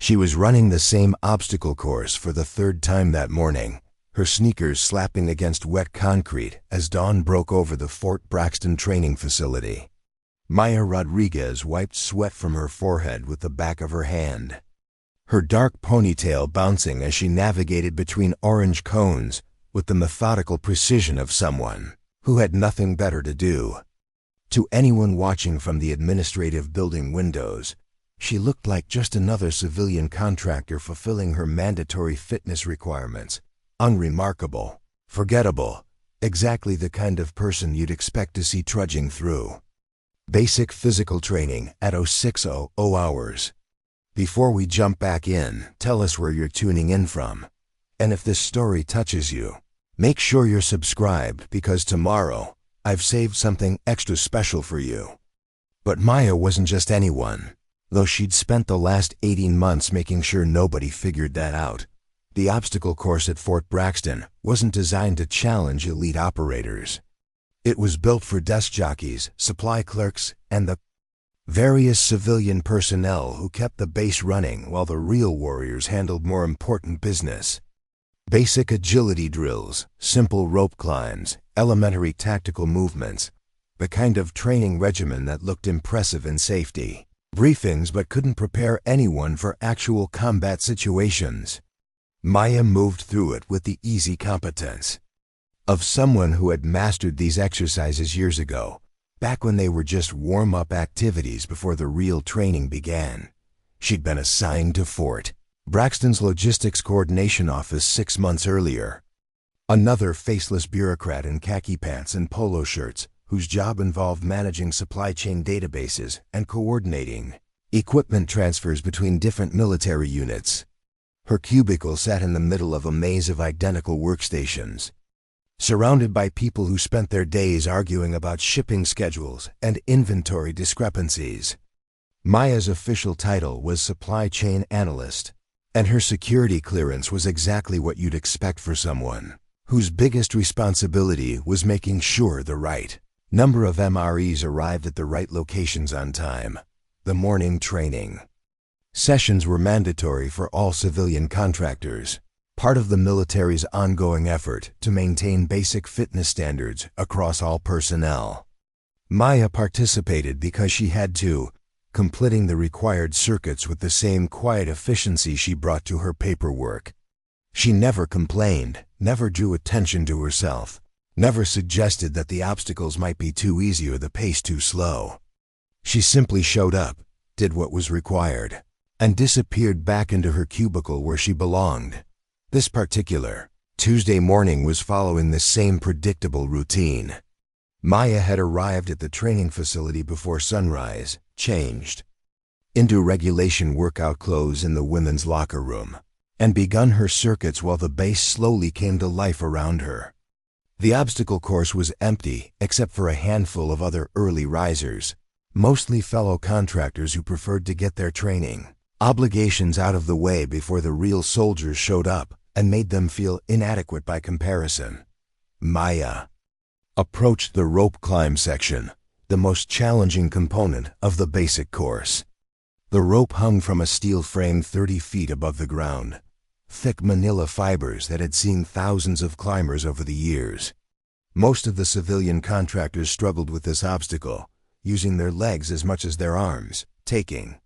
She was running the same obstacle course for the third time that morning, her sneakers slapping against wet concrete as dawn broke over the Fort Braxton training facility. Maya Rodriguez wiped sweat from her forehead with the back of her hand, her dark ponytail bouncing as she navigated between orange cones with the methodical precision of someone who had nothing better to do. To anyone watching from the administrative building windows, she looked like just another civilian contractor fulfilling her mandatory fitness requirements. Unremarkable, forgettable, exactly the kind of person you'd expect to see trudging through basic physical training at 0600 hours. Before we jump back in, tell us where you're tuning in from. And if this story touches you, make sure you're subscribed because tomorrow I've saved something extra special for you. But Maya wasn't just anyone, though she'd spent the last 18 months making sure nobody figured that out. The obstacle course at Fort Braxton wasn't designed to challenge elite operators. It was built for desk jockeys, supply clerks, and the various civilian personnel who kept the base running while the real warriors handled more important business. Basic agility drills, simple rope climbs, elementary tactical movements, the kind of training regimen that looked impressive in safety briefings but couldn't prepare anyone for actual combat situations. Maya moved through it with the easy competence of someone who had mastered these exercises years ago, back when they were just warm-up activities before the real training began. She'd been assigned to Fort Braxton's logistics coordination office 6 months earlier. Another faceless bureaucrat in khaki pants and polo shirts whose job involved managing supply chain databases and coordinating equipment transfers between different military units. Her cubicle sat in the middle of a maze of identical workstations, surrounded by people who spent their days arguing about shipping schedules and inventory discrepancies. Maya's official title was Supply Chain Analyst, and her security clearance was exactly what you'd expect for someone whose biggest responsibility was making sure the right number of MREs arrived at the right locations on time. The morning training sessions were mandatory for all civilian contractors, part of the military's ongoing effort to maintain basic fitness standards across all personnel. Maya participated because she had to, completing the required circuits with the same quiet efficiency she brought to her paperwork. She never complained, never drew attention to herself, never suggested that the obstacles might be too easy or the pace too slow. She simply showed up, did what was required, and disappeared back into her cubicle where she belonged. This particular Tuesday morning was following the same predictable routine. Maya had arrived at the training facility before sunrise, changed into regulation workout clothes in the women's locker room, and begun her circuits while the base slowly came to life around her. The obstacle course was empty except for a handful of other early risers, mostly fellow contractors who preferred to get their training obligations out of the way before the real soldiers showed up and made them feel inadequate by comparison. Maya approached the rope climb section, the most challenging component of the basic course. The rope hung from a steel frame 30 feet above the ground, thick manila fibers that had seen thousands of climbers over the years. Most of the civilian contractors struggled with this obstacle, using their legs as much as their arms, taking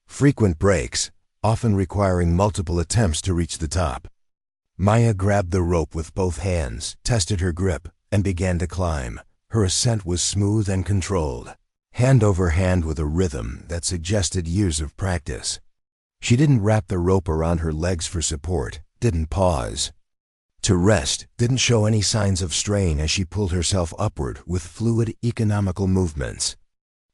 frequent breaks, often requiring multiple attempts to reach the top. Maya grabbed the rope with both hands, tested her grip, and began to climb. Her ascent was smooth and controlled, hand over hand with a rhythm that suggested years of practice. She didn't wrap the rope around her legs for support, didn't pause to rest, didn't show any signs of strain as she pulled herself upward with fluid, economical movements.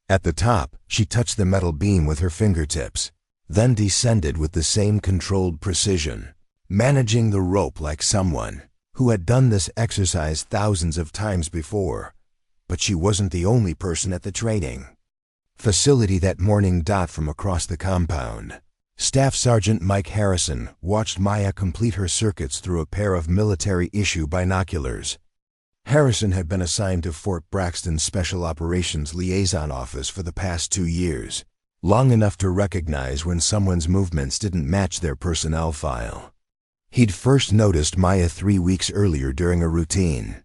At the top, she touched the metal beam with her fingertips, then descended with the same controlled precision, managing the rope like someone who had done this exercise thousands of times before. But she wasn't the only person at the training facility that morning. From across the compound, Staff Sergeant Mike Harrison watched Maya complete her circuits through a pair of military-issue binoculars. Harrison had been assigned to Fort Braxton's Special Operations Liaison Office for the past 2 years, long enough to recognize when someone's movements didn't match their personnel file. He'd first noticed Maya 3 weeks earlier during a routine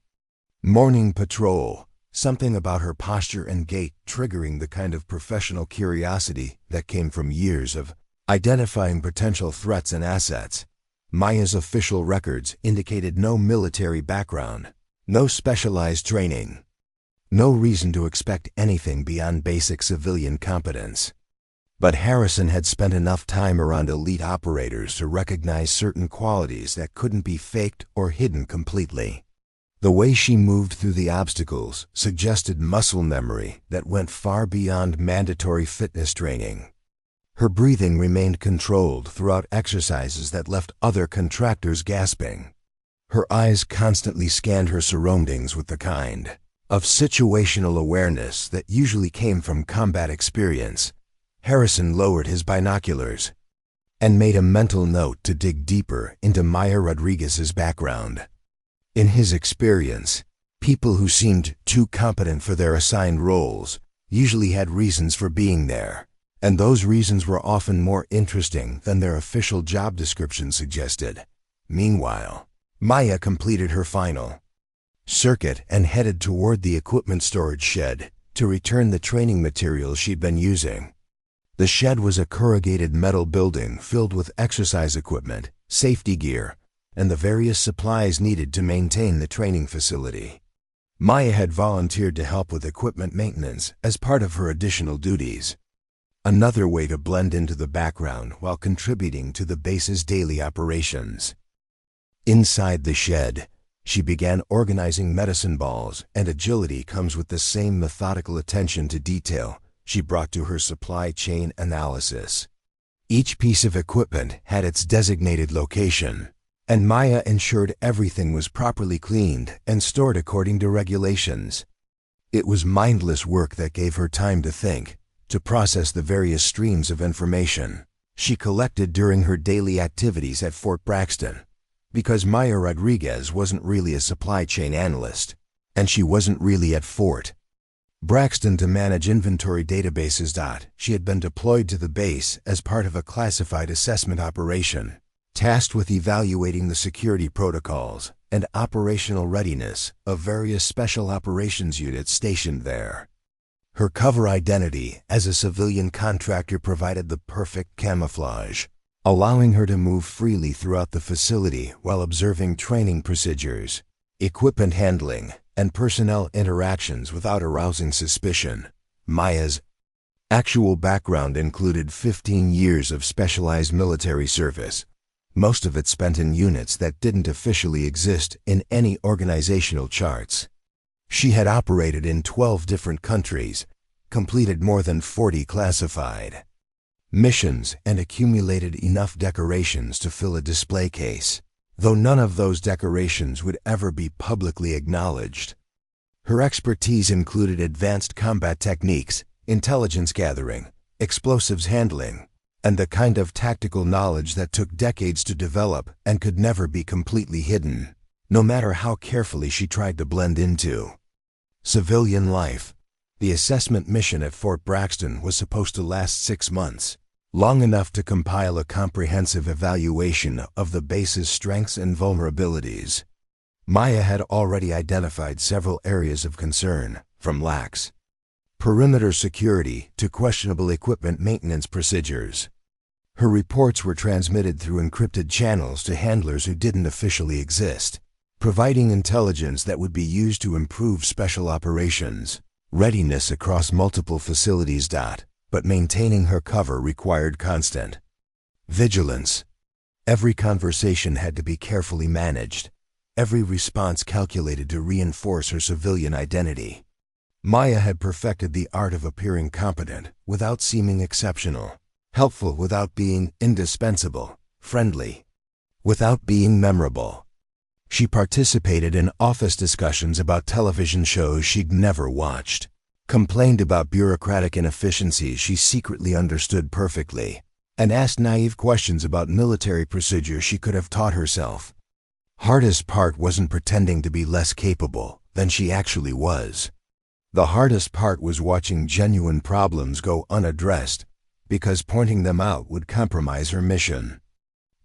morning patrol, something about her posture and gait triggering the kind of professional curiosity that came from years of identifying potential threats and assets. Maya's official records indicated no military background, no specialized training, no reason to expect anything beyond basic civilian competence. But Harrison had spent enough time around elite operators to recognize certain qualities that couldn't be faked or hidden completely. The way she moved through the obstacles suggested muscle memory that went far beyond mandatory fitness training. Her breathing remained controlled throughout exercises that left other contractors gasping. Her eyes constantly scanned her surroundings with the kind of situational awareness that usually came from combat experience. Harrison lowered his binoculars and made a mental note to dig deeper into Maya Rodriguez's background. In his experience, people who seemed too competent for their assigned roles usually had reasons for being there, and those reasons were often more interesting than their official job description suggested. Meanwhile, Maya completed her final circuit and headed toward the equipment storage shed to return the training materials she'd been using. The shed was a corrugated metal building filled with exercise equipment, safety gear, and the various supplies needed to maintain the training facility. Maya had volunteered to help with equipment maintenance as part of her additional duties, another way to blend into the background while contributing to the base's daily operations. Inside the shed, she began organizing medicine balls, and agility comes with the same methodical attention to detail she brought to her supply chain analysis. Each piece of equipment had its designated location, and Maya ensured everything was properly cleaned and stored according to regulations. It was mindless work that gave her time to think, to process the various streams of information she collected during her daily activities at Fort Braxton, because Maya Rodriguez wasn't really a supply chain analyst, and she wasn't really at Fort Braxton to manage inventory databases. She had been deployed to the base as part of a classified assessment operation, tasked with evaluating the security protocols and operational readiness of various special operations units stationed there. Her cover identity as a civilian contractor provided the perfect camouflage, allowing her to move freely throughout the facility while observing training procedures, equipment handling, and personnel interactions without arousing suspicion. Maya's actual background included 15 years of specialized military service, most of it spent in units that didn't officially exist in any organizational charts. She had operated in 12 different countries, completed more than 40 classified missions, and accumulated enough decorations to fill a display case, though none of those decorations would ever be publicly acknowledged. Her expertise included advanced combat techniques, intelligence gathering, explosives handling, and the kind of tactical knowledge that took decades to develop and could never be completely hidden, no matter how carefully she tried to blend into civilian life. The assessment mission at Fort Braxton was supposed to last 6 months, long enough to compile a comprehensive evaluation of the base's strengths and vulnerabilities. Maya had already identified several areas of concern, from lax perimeter security to questionable equipment maintenance procedures. Her reports were transmitted through encrypted channels to handlers who didn't officially exist, providing intelligence that would be used to improve special operations readiness across multiple facilities. But maintaining her cover required constant vigilance. Every conversation had to be carefully managed, every response calculated to reinforce her civilian identity. Maya had perfected the art of appearing competent without seeming exceptional, helpful without being indispensable, friendly without being memorable. She participated in office discussions about television shows she'd never watched, complained about bureaucratic inefficiencies she secretly understood perfectly, and asked naive questions about military procedures she could have taught herself. Hardest part wasn't pretending to be less capable than she actually was. The hardest part was watching genuine problems go unaddressed because pointing them out would compromise her mission.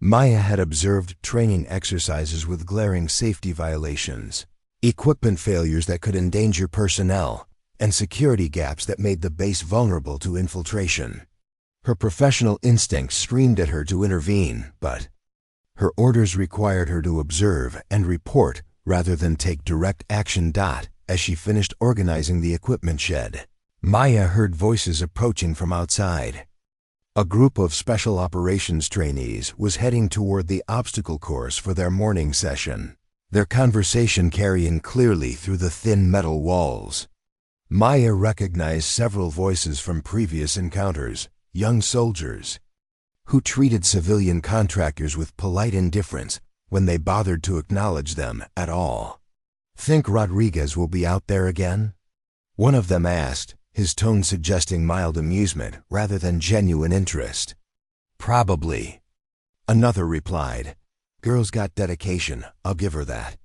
Maya had observed training exercises with glaring safety violations, equipment failures that could endanger personnel, and security gaps that made the base vulnerable to infiltration. Her professional instincts screamed at her to intervene, but her orders required her to observe and report rather than take direct action. As she finished organizing the equipment shed, Maya heard voices approaching from outside. A group of special operations trainees was heading toward the obstacle course for their morning session, their conversation carrying clearly through the thin metal walls. Maya recognized several voices from previous encounters, young soldiers who treated civilian contractors with polite indifference when they bothered to acknowledge them at all. "Think Rodriguez will be out there again?" one of them asked, his tone suggesting mild amusement rather than genuine interest. "Probably," another replied. "Girl's got dedication, I'll give her that.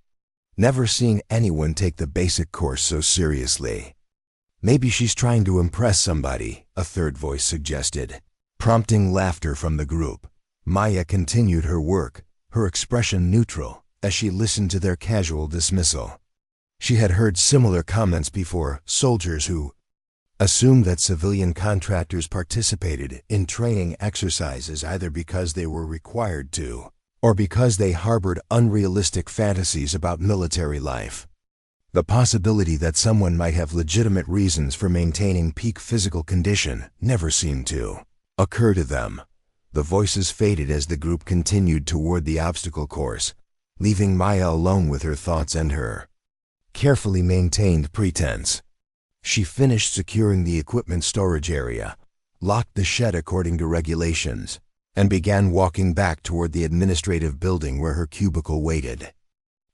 Never seen anyone take the basic course so seriously." "Maybe she's trying to impress somebody," a third voice suggested, prompting laughter from the group. Maya continued her work, her expression neutral, as she listened to their casual dismissal. She had heard similar comments before, soldiers who assumed that civilian contractors participated in training exercises either because they were required to, or because they harbored unrealistic fantasies about military life. The possibility that someone might have legitimate reasons for maintaining peak physical condition never seemed to occur to them. The voices faded as the group continued toward the obstacle course, leaving Maya alone with her thoughts and her carefully maintained pretense. She finished securing the equipment storage area, locked the shed according to regulations, and began walking back toward the administrative building where her cubicle waited.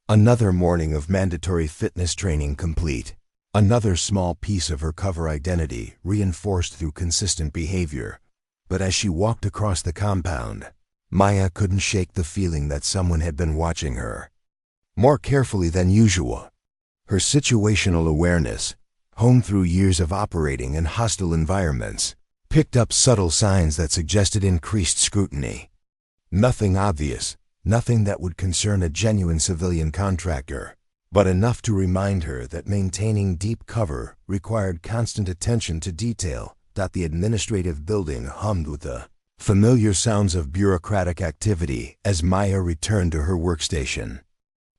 Another morning of mandatory fitness training complete, another small piece of her cover identity reinforced through consistent behavior. But as she walked across the compound, Maya couldn't shake the feeling that someone had been watching her more carefully than usual. Her situational awareness, honed through years of operating in hostile environments, picked up subtle signs that suggested increased scrutiny. Nothing obvious, nothing that would concern a genuine civilian contractor, but enough to remind her that maintaining deep cover required constant attention to detail. The administrative building hummed with the familiar sounds of bureaucratic activity as Maya returned to her workstation.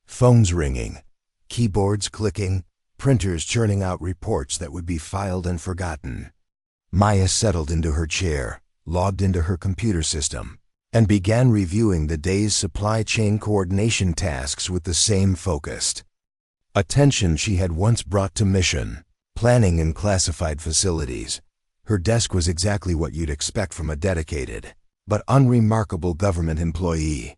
Phones ringing, keyboards clicking, printers churning out reports that would be filed and forgotten. Maya settled into her chair, logged into her computer system, and began reviewing the day's supply chain coordination tasks with the same focused attention she had once brought to mission planning in classified facilities. Her desk was exactly what you'd expect from a dedicated but unremarkable government employee.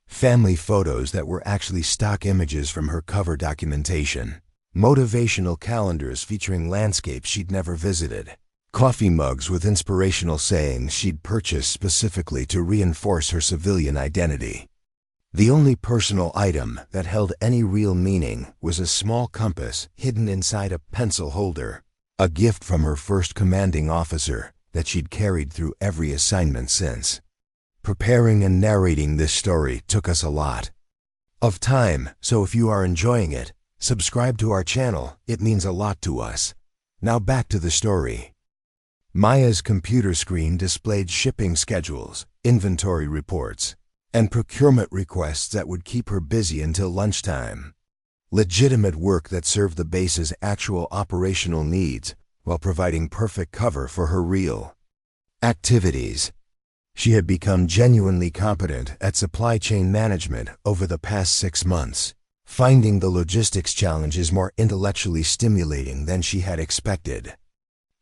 Family photos that were actually stock images from her cover documentation, motivational calendars featuring landscapes she'd never visited, coffee mugs with inspirational sayings she'd purchased specifically to reinforce her civilian identity. The only personal item that held any real meaning was a small compass hidden inside a pencil holder, a gift from her first commanding officer that she'd carried through every assignment since. Preparing and narrating this story took us a lot of time, so if you are enjoying it, subscribe to our channel, it means a lot to us. Now back to the story. Maya's computer screen displayed shipping schedules, inventory reports, and procurement requests that would keep her busy until lunchtime. Legitimate work that served the base's actual operational needs while providing perfect cover for her real activities. She had become genuinely competent at supply chain management over the past 6 months, finding the logistics challenges more intellectually stimulating than she had expected.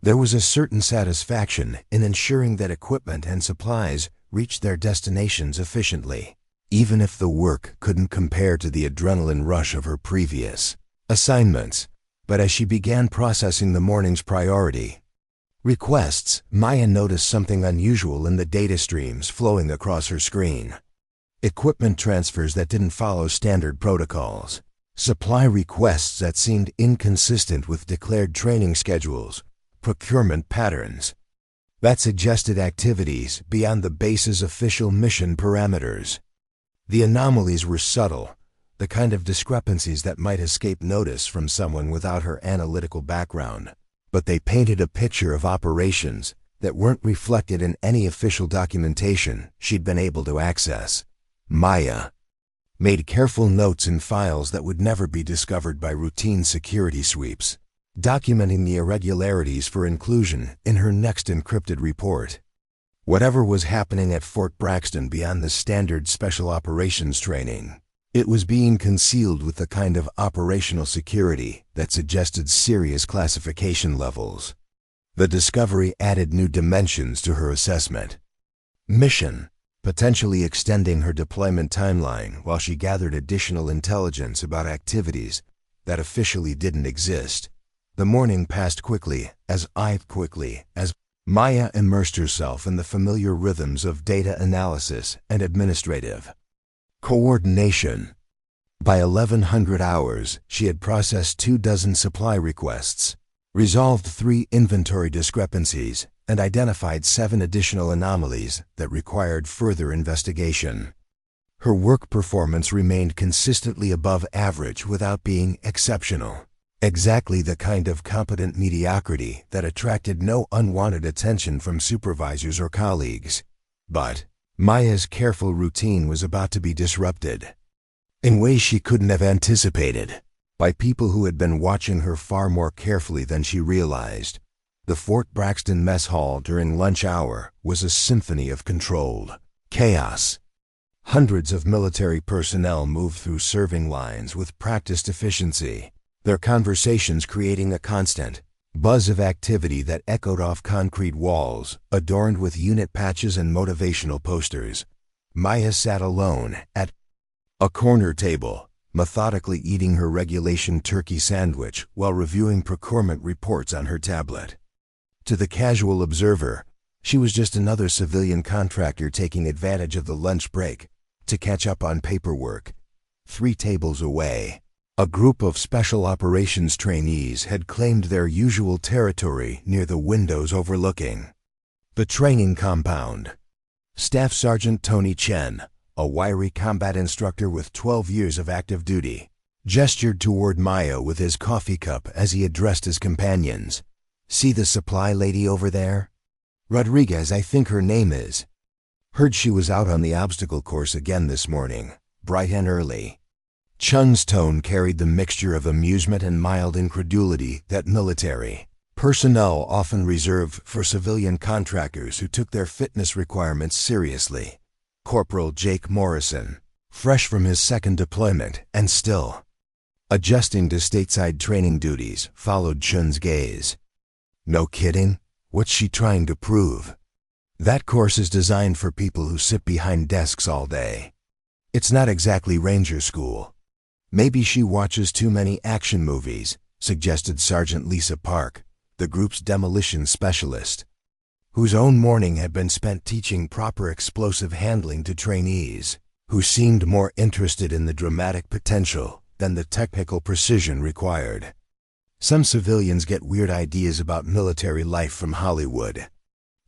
There was a certain satisfaction in ensuring that equipment and supplies reached their destinations efficiently, even if the work couldn't compare to the adrenaline rush of her previous assignments. But as she began processing the morning's priority requests, Maya noticed something unusual in the data streams flowing across her screen. Equipment transfers that didn't follow standard protocols, supply requests that seemed inconsistent with declared training schedules, procurement patterns. that suggested activities beyond the base's official mission parameters. The anomalies were subtle, the kind of discrepancies that might escape notice from someone without her analytical background, but they painted a picture of operations that weren't reflected in any official documentation she'd been able to access. Maya made careful notes in files that would never be discovered by routine security sweeps, documenting the irregularities for inclusion in her next encrypted report. Whatever was happening at Fort Braxton beyond the standard special operations training, it was being concealed with the kind of operational security that suggested serious classification levels. The discovery added new dimensions to her assessment. Mission, potentially extending her deployment timeline while she gathered additional intelligence about activities that officially didn't exist. The morning passed quickly as Maya immersed herself in the familiar rhythms of data analysis and administrative coordination. By 1100 hours, she had processed 24 supply requests, resolved 3 inventory discrepancies, and identified 7 additional anomalies that required further investigation. Her work performance remained consistently above average without being exceptional. Exactly the kind of competent mediocrity that attracted no unwanted attention from supervisors or colleagues. But Maya's careful routine was about to be disrupted in ways she couldn't have anticipated, by people who had been watching her far more carefully than she realized. The Fort Braxton mess hall during lunch hour was a symphony of controlled chaos. Hundreds of military personnel moved through serving lines with practiced efficiency, their conversations creating a constant buzz of activity that echoed off concrete walls adorned with unit patches and motivational posters. Maya sat alone at a corner table, methodically eating her regulation turkey sandwich while reviewing procurement reports on her tablet. To the casual observer, she was just another civilian contractor taking advantage of the lunch break to catch up on paperwork. 3 tables away, a group of special operations trainees had claimed their usual territory near the windows overlooking the training compound. Staff Sergeant Tony Chen, a wiry combat instructor with 12 years of active duty, gestured toward Maya with his coffee cup as he addressed his companions. "See the supply lady over there? Rodriguez, I think her name is. Heard she was out on the obstacle course again this morning, bright and early." Chun's tone carried the mixture of amusement and mild incredulity that military personnel often reserved for civilian contractors who took their fitness requirements seriously. Corporal Jake Morrison, fresh from his second deployment and still adjusting to stateside training duties, followed Chun's gaze. "No kidding? What's she trying to prove? That course is designed for people who sit behind desks all day. It's not exactly ranger school." "Maybe she watches too many action movies," suggested Sergeant Lisa Park, the group's demolition specialist, whose own morning had been spent teaching proper explosive handling to trainees, who seemed more interested in the dramatic potential than the technical precision required. Some civilians get weird ideas about military life from Hollywood.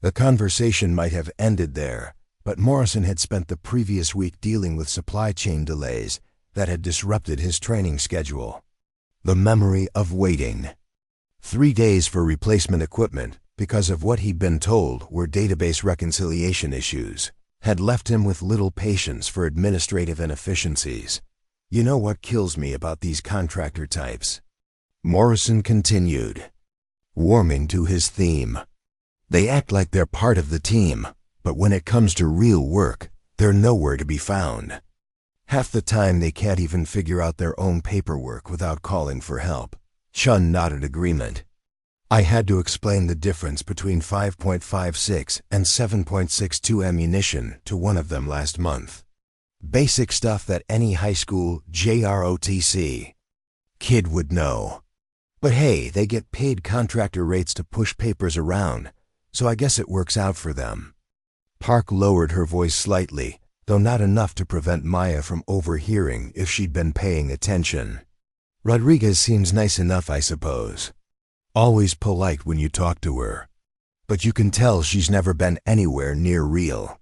The conversation might have ended there, but Morrison had spent the previous week dealing with supply chain delays that had disrupted his training schedule. The memory of waiting 3 days for replacement equipment because of what he'd been told were database reconciliation issues had left him with little patience for administrative inefficiencies. "You know what kills me about these contractor types?" Morrison continued, warming to his theme. "They act like they're part of the team, but when it comes to real work, they're nowhere to be found. Half the time they can't even figure out their own paperwork without calling for help." Chun nodded agreement. "I had to explain the difference between 5.56 and 7.62 ammunition to one of them last month. Basic stuff that any high school JROTC kid would know. But hey, they get paid contractor rates to push papers around, so I guess it works out for them." Park lowered her voice slightly, though not enough to prevent Maya from overhearing if she'd been paying attention. "Rodriguez seems nice enough, I suppose. Always polite when you talk to her." but you can tell she's never been anywhere near real.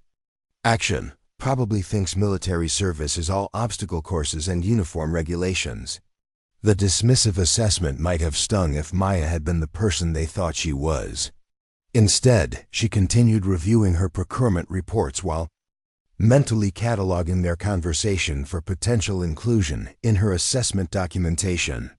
Action probably thinks military service is all obstacle courses and uniform regulations. The dismissive assessment might have stung if Maya had been the person they thought she was. Instead, she continued reviewing her procurement reports while mentally cataloging their conversation for potential inclusion in her assessment documentation.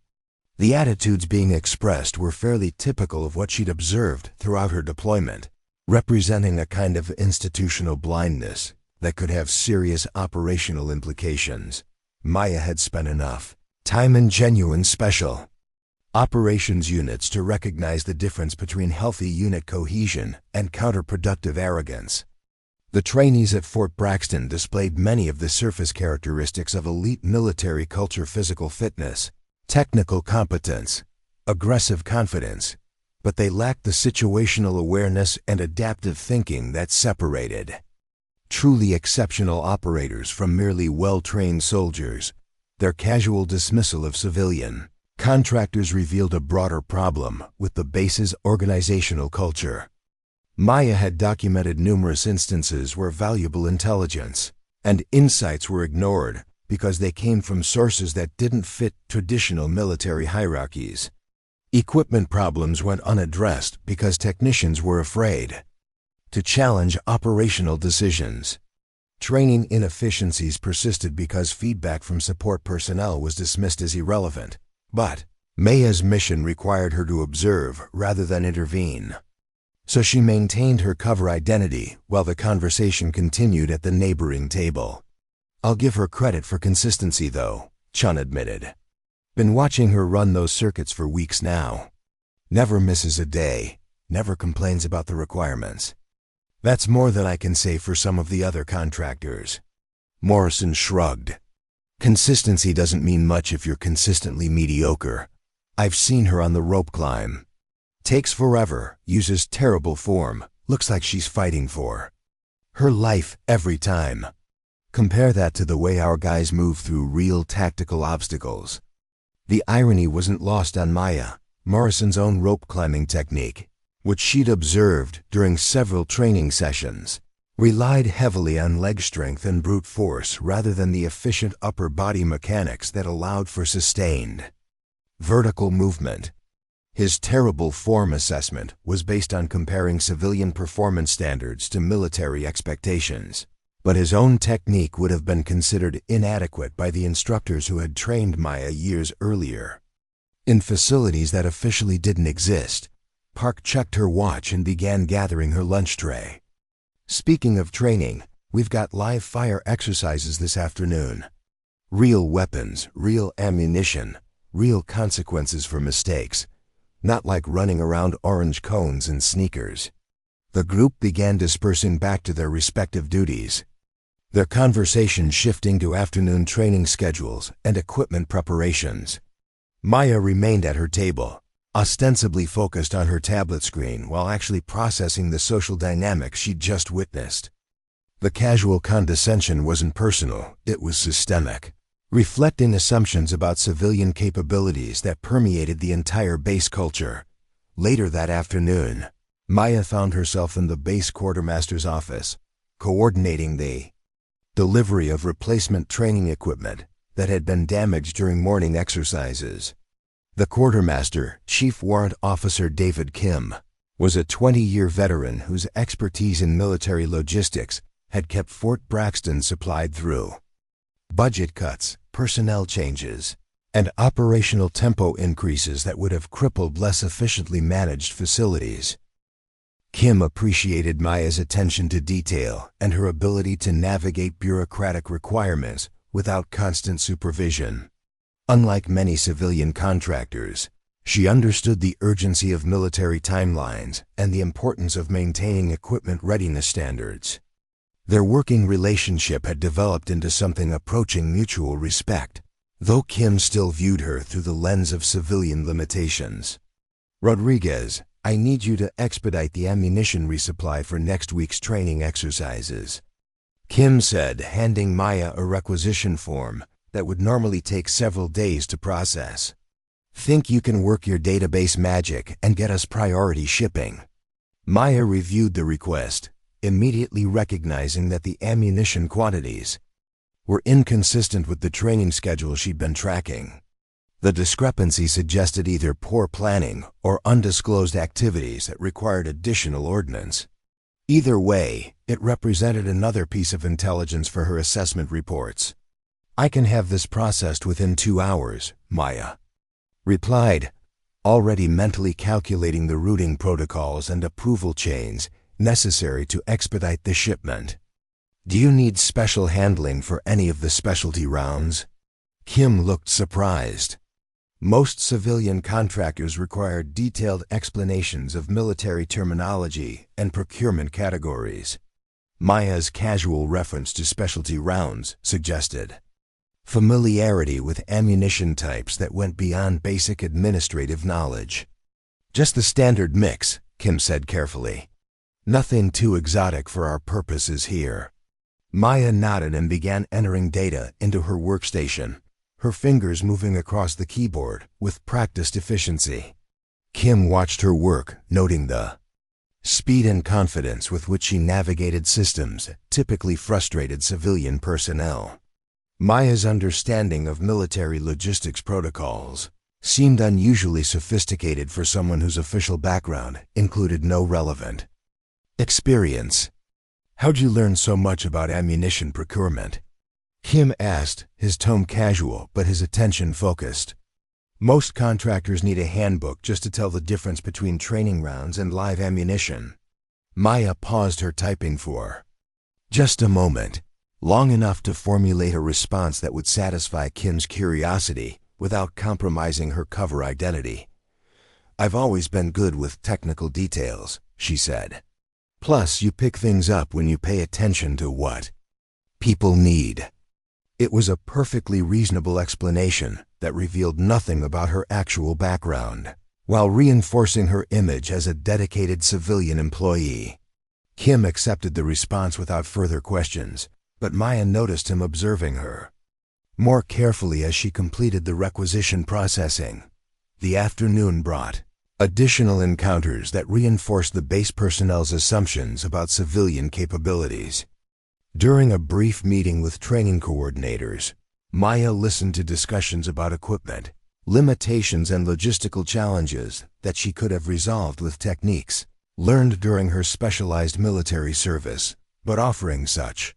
The attitudes being expressed were fairly typical of what she'd observed throughout her deployment, representing a kind of institutional blindness that could have serious operational implications. Maya had spent enough time in genuine special operations units to recognize the difference between healthy unit cohesion and counterproductive arrogance. The trainees at Fort Braxton displayed many of the surface characteristics of elite military culture: physical fitness, technical competence, aggressive confidence, but they lacked the situational awareness and adaptive thinking that separated truly exceptional operators from merely well-trained soldiers. Their casual dismissal of civilian contractors revealed a broader problem with the base's organizational culture. Maya had documented numerous instances where valuable intelligence and insights were ignored because they came from sources that didn't fit traditional military hierarchies. Equipment problems went unaddressed because technicians were afraid to challenge operational decisions. Training inefficiencies persisted because feedback from support personnel was dismissed as irrelevant. But Maya's mission required her to observe rather than intervene. So she maintained her cover identity while the conversation continued at the neighboring table. "I'll give her credit for consistency though," Chun admitted. "Been watching her run those circuits for weeks now. Never misses a day, never complains about the requirements. That's more than I can say for some of the other contractors." Morrison shrugged. "Consistency doesn't mean much if you're consistently mediocre. I've seen her on the rope climb. Takes forever, uses terrible form, looks like she's fighting for her life every time. Compare that to the way our guys move through real tactical obstacles." The irony wasn't lost on Maya. Morrison's own rope climbing technique, which she'd observed during several training sessions, relied heavily on leg strength and brute force rather than the efficient upper body mechanics that allowed for sustained vertical movement. His terrible form assessment was based on comparing civilian performance standards to military expectations, but his own technique would have been considered inadequate by the instructors who had trained Maya years earlier. In facilities that officially didn't exist, Park checked her watch and began gathering her lunch tray. "Speaking of training, we've got live fire exercises this afternoon. Real weapons, real ammunition, real consequences for mistakes. Not like running around orange cones and sneakers." The group began dispersing back to their respective duties, their conversation shifting to afternoon training schedules and equipment preparations. Maya remained at her table, ostensibly focused on her tablet screen while actually processing the social dynamics she'd just witnessed. The casual condescension wasn't personal, it was systemic, reflecting assumptions about civilian capabilities that permeated the entire base culture. Later that afternoon, Maya found herself in the base quartermaster's office, coordinating the delivery of replacement training equipment that had been damaged during morning exercises. The quartermaster, Chief Warrant Officer David Kim, was a 20-year veteran whose expertise in military logistics had kept Fort Braxton supplied through budget cuts, personnel changes, and operational tempo increases that would have crippled less efficiently managed facilities. Kim appreciated Maya's attention to detail and her ability to navigate bureaucratic requirements without constant supervision. Unlike many civilian contractors, she understood the urgency of military timelines and the importance of maintaining equipment readiness standards. Their working relationship had developed into something approaching mutual respect, though Kim still viewed her through the lens of civilian limitations. "Rodriguez, I need you to expedite the ammunition resupply for next week's training exercises," Kim said, handing Maya a requisition form that would normally take several days to process. "Think you can work your database magic and get us priority shipping?" Maya reviewed the request, immediately recognizing that the ammunition quantities were inconsistent with the training schedule she'd been tracking. The discrepancy suggested either poor planning or undisclosed activities that required additional ordnance. Either way, it represented another piece of intelligence for her assessment reports. "I can have this processed within 2 hours," Maya replied, already mentally calculating the routing protocols and approval chains necessary to expedite the shipment. "Do you need special handling for any of the specialty rounds?" Kim looked surprised. Most civilian contractors required detailed explanations of military terminology and procurement categories. Maya's casual reference to specialty rounds suggested familiarity with ammunition types that went beyond basic administrative knowledge. "Just the standard mix," Kim said carefully. "Nothing too exotic for our purposes here." Maya nodded and began entering data into her workstation, her fingers moving across the keyboard with practiced efficiency. Kim watched her work, noting the speed and confidence with which she navigated systems that typically frustrated civilian personnel. Maya's understanding of military logistics protocols seemed unusually sophisticated for someone whose official background included no relevant experience. "How'd you learn so much about ammunition procurement?" Kim asked, his tone casual but his attention focused. "Most contractors need a handbook just to tell the difference between training rounds and live ammunition." Maya paused her typing for just a moment, long enough to formulate a response that would satisfy Kim's curiosity without compromising her cover identity. "I've always been good with technical details," she said. "Plus, you pick things up when you pay attention to what people need." It was a perfectly reasonable explanation that revealed nothing about her actual background, while reinforcing her image as a dedicated civilian employee. Kim accepted the response without further questions, but Maya noticed him observing her more carefully as she completed the requisition processing. The afternoon brought additional encounters that reinforced the base personnel's assumptions about civilian capabilities. During a brief meeting with training coordinators, Maya listened to discussions about equipment, limitations and logistical challenges that she could have resolved with techniques learned during her specialized military service, but offering such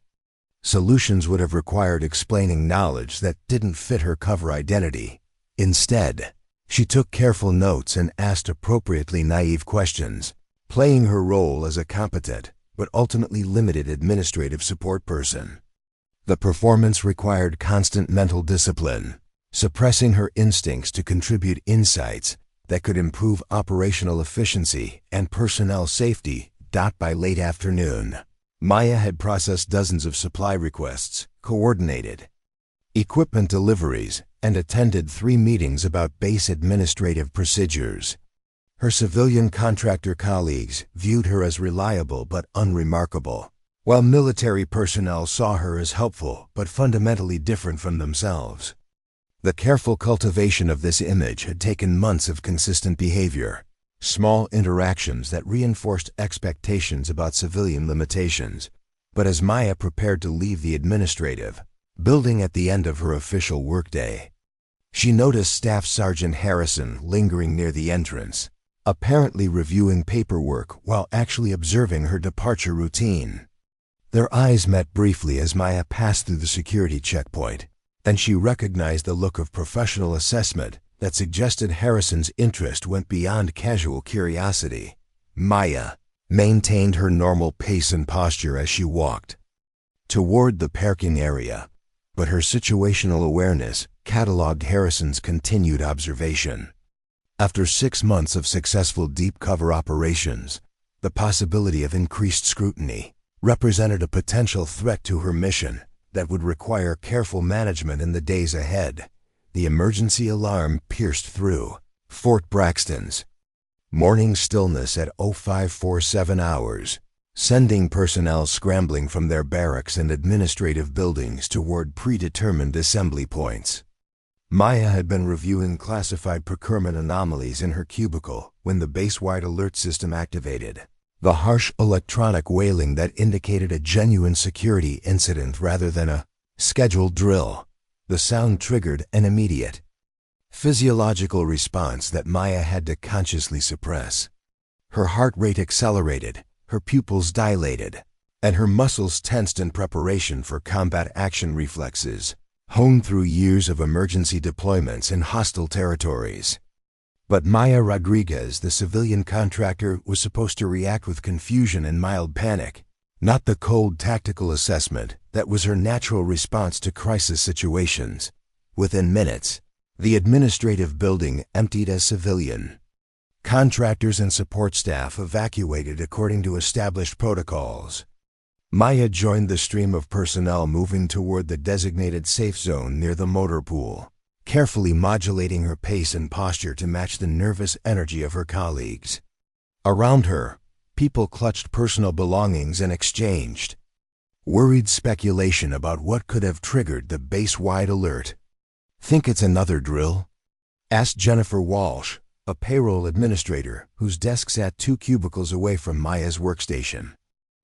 solutions would have required explaining knowledge that didn't fit her cover identity. Instead, she took careful notes and asked appropriately naive questions, playing her role as a competent but ultimately limited administrative support person. The performance required constant mental discipline, suppressing her instincts to contribute insights that could improve operational efficiency and personnel safety. By late afternoon, Maya had processed dozens of supply requests, coordinated equipment deliveries, and attended 3 meetings about base administrative procedures. Her civilian contractor colleagues viewed her as reliable but unremarkable, while military personnel saw her as helpful but fundamentally different from themselves. The careful cultivation of this image had taken months of consistent behavior, small interactions that reinforced expectations about civilian limitations. But as Maya prepared to leave the administrative building at the end of her official workday, she noticed Staff Sergeant Harrison lingering near the entrance, apparently reviewing paperwork while actually observing her departure routine. Their eyes met briefly as Maya passed through the security checkpoint, and she recognized the look of professional assessment that suggested Harrison's interest went beyond casual curiosity. Maya maintained her normal pace and posture as she walked toward the parking area, but her situational awareness cataloged Harrison's continued observation. After 6 months of successful deep cover operations, the possibility of increased scrutiny represented a potential threat to her mission that would require careful management in the days ahead. The emergency alarm pierced through Fort Braxton's morning stillness at 0547 hours, sending personnel scrambling from their barracks and administrative buildings toward predetermined assembly points. Maya had been reviewing classified procurement anomalies in her cubicle when the base-wide alert system activated. the harsh electronic wailing that indicated a genuine security incident rather than a scheduled drill. The sound triggered an immediate physiological response that Maya had to consciously suppress. Her heart rate accelerated, her pupils dilated, and her muscles tensed in preparation for combat action reflexes, honed through years of emergency deployments in hostile territories. But Maya Rodriguez, the civilian contractor, was supposed to react with confusion and mild panic, not the cold tactical assessment that was her natural response to crisis situations. Within minutes, the administrative building emptied as civilian contractors and support staff evacuated according to established protocols. Maya joined the stream of personnel moving toward the designated safe zone near the motor pool, carefully modulating her pace and posture to match the nervous energy of her colleagues. Around her, people clutched personal belongings and exchanged worried speculation about what could have triggered the base-wide alert. "Think it's another drill?" asked Jennifer Walsh, a payroll administrator whose desk sat 2 cubicles away from Maya's workstation.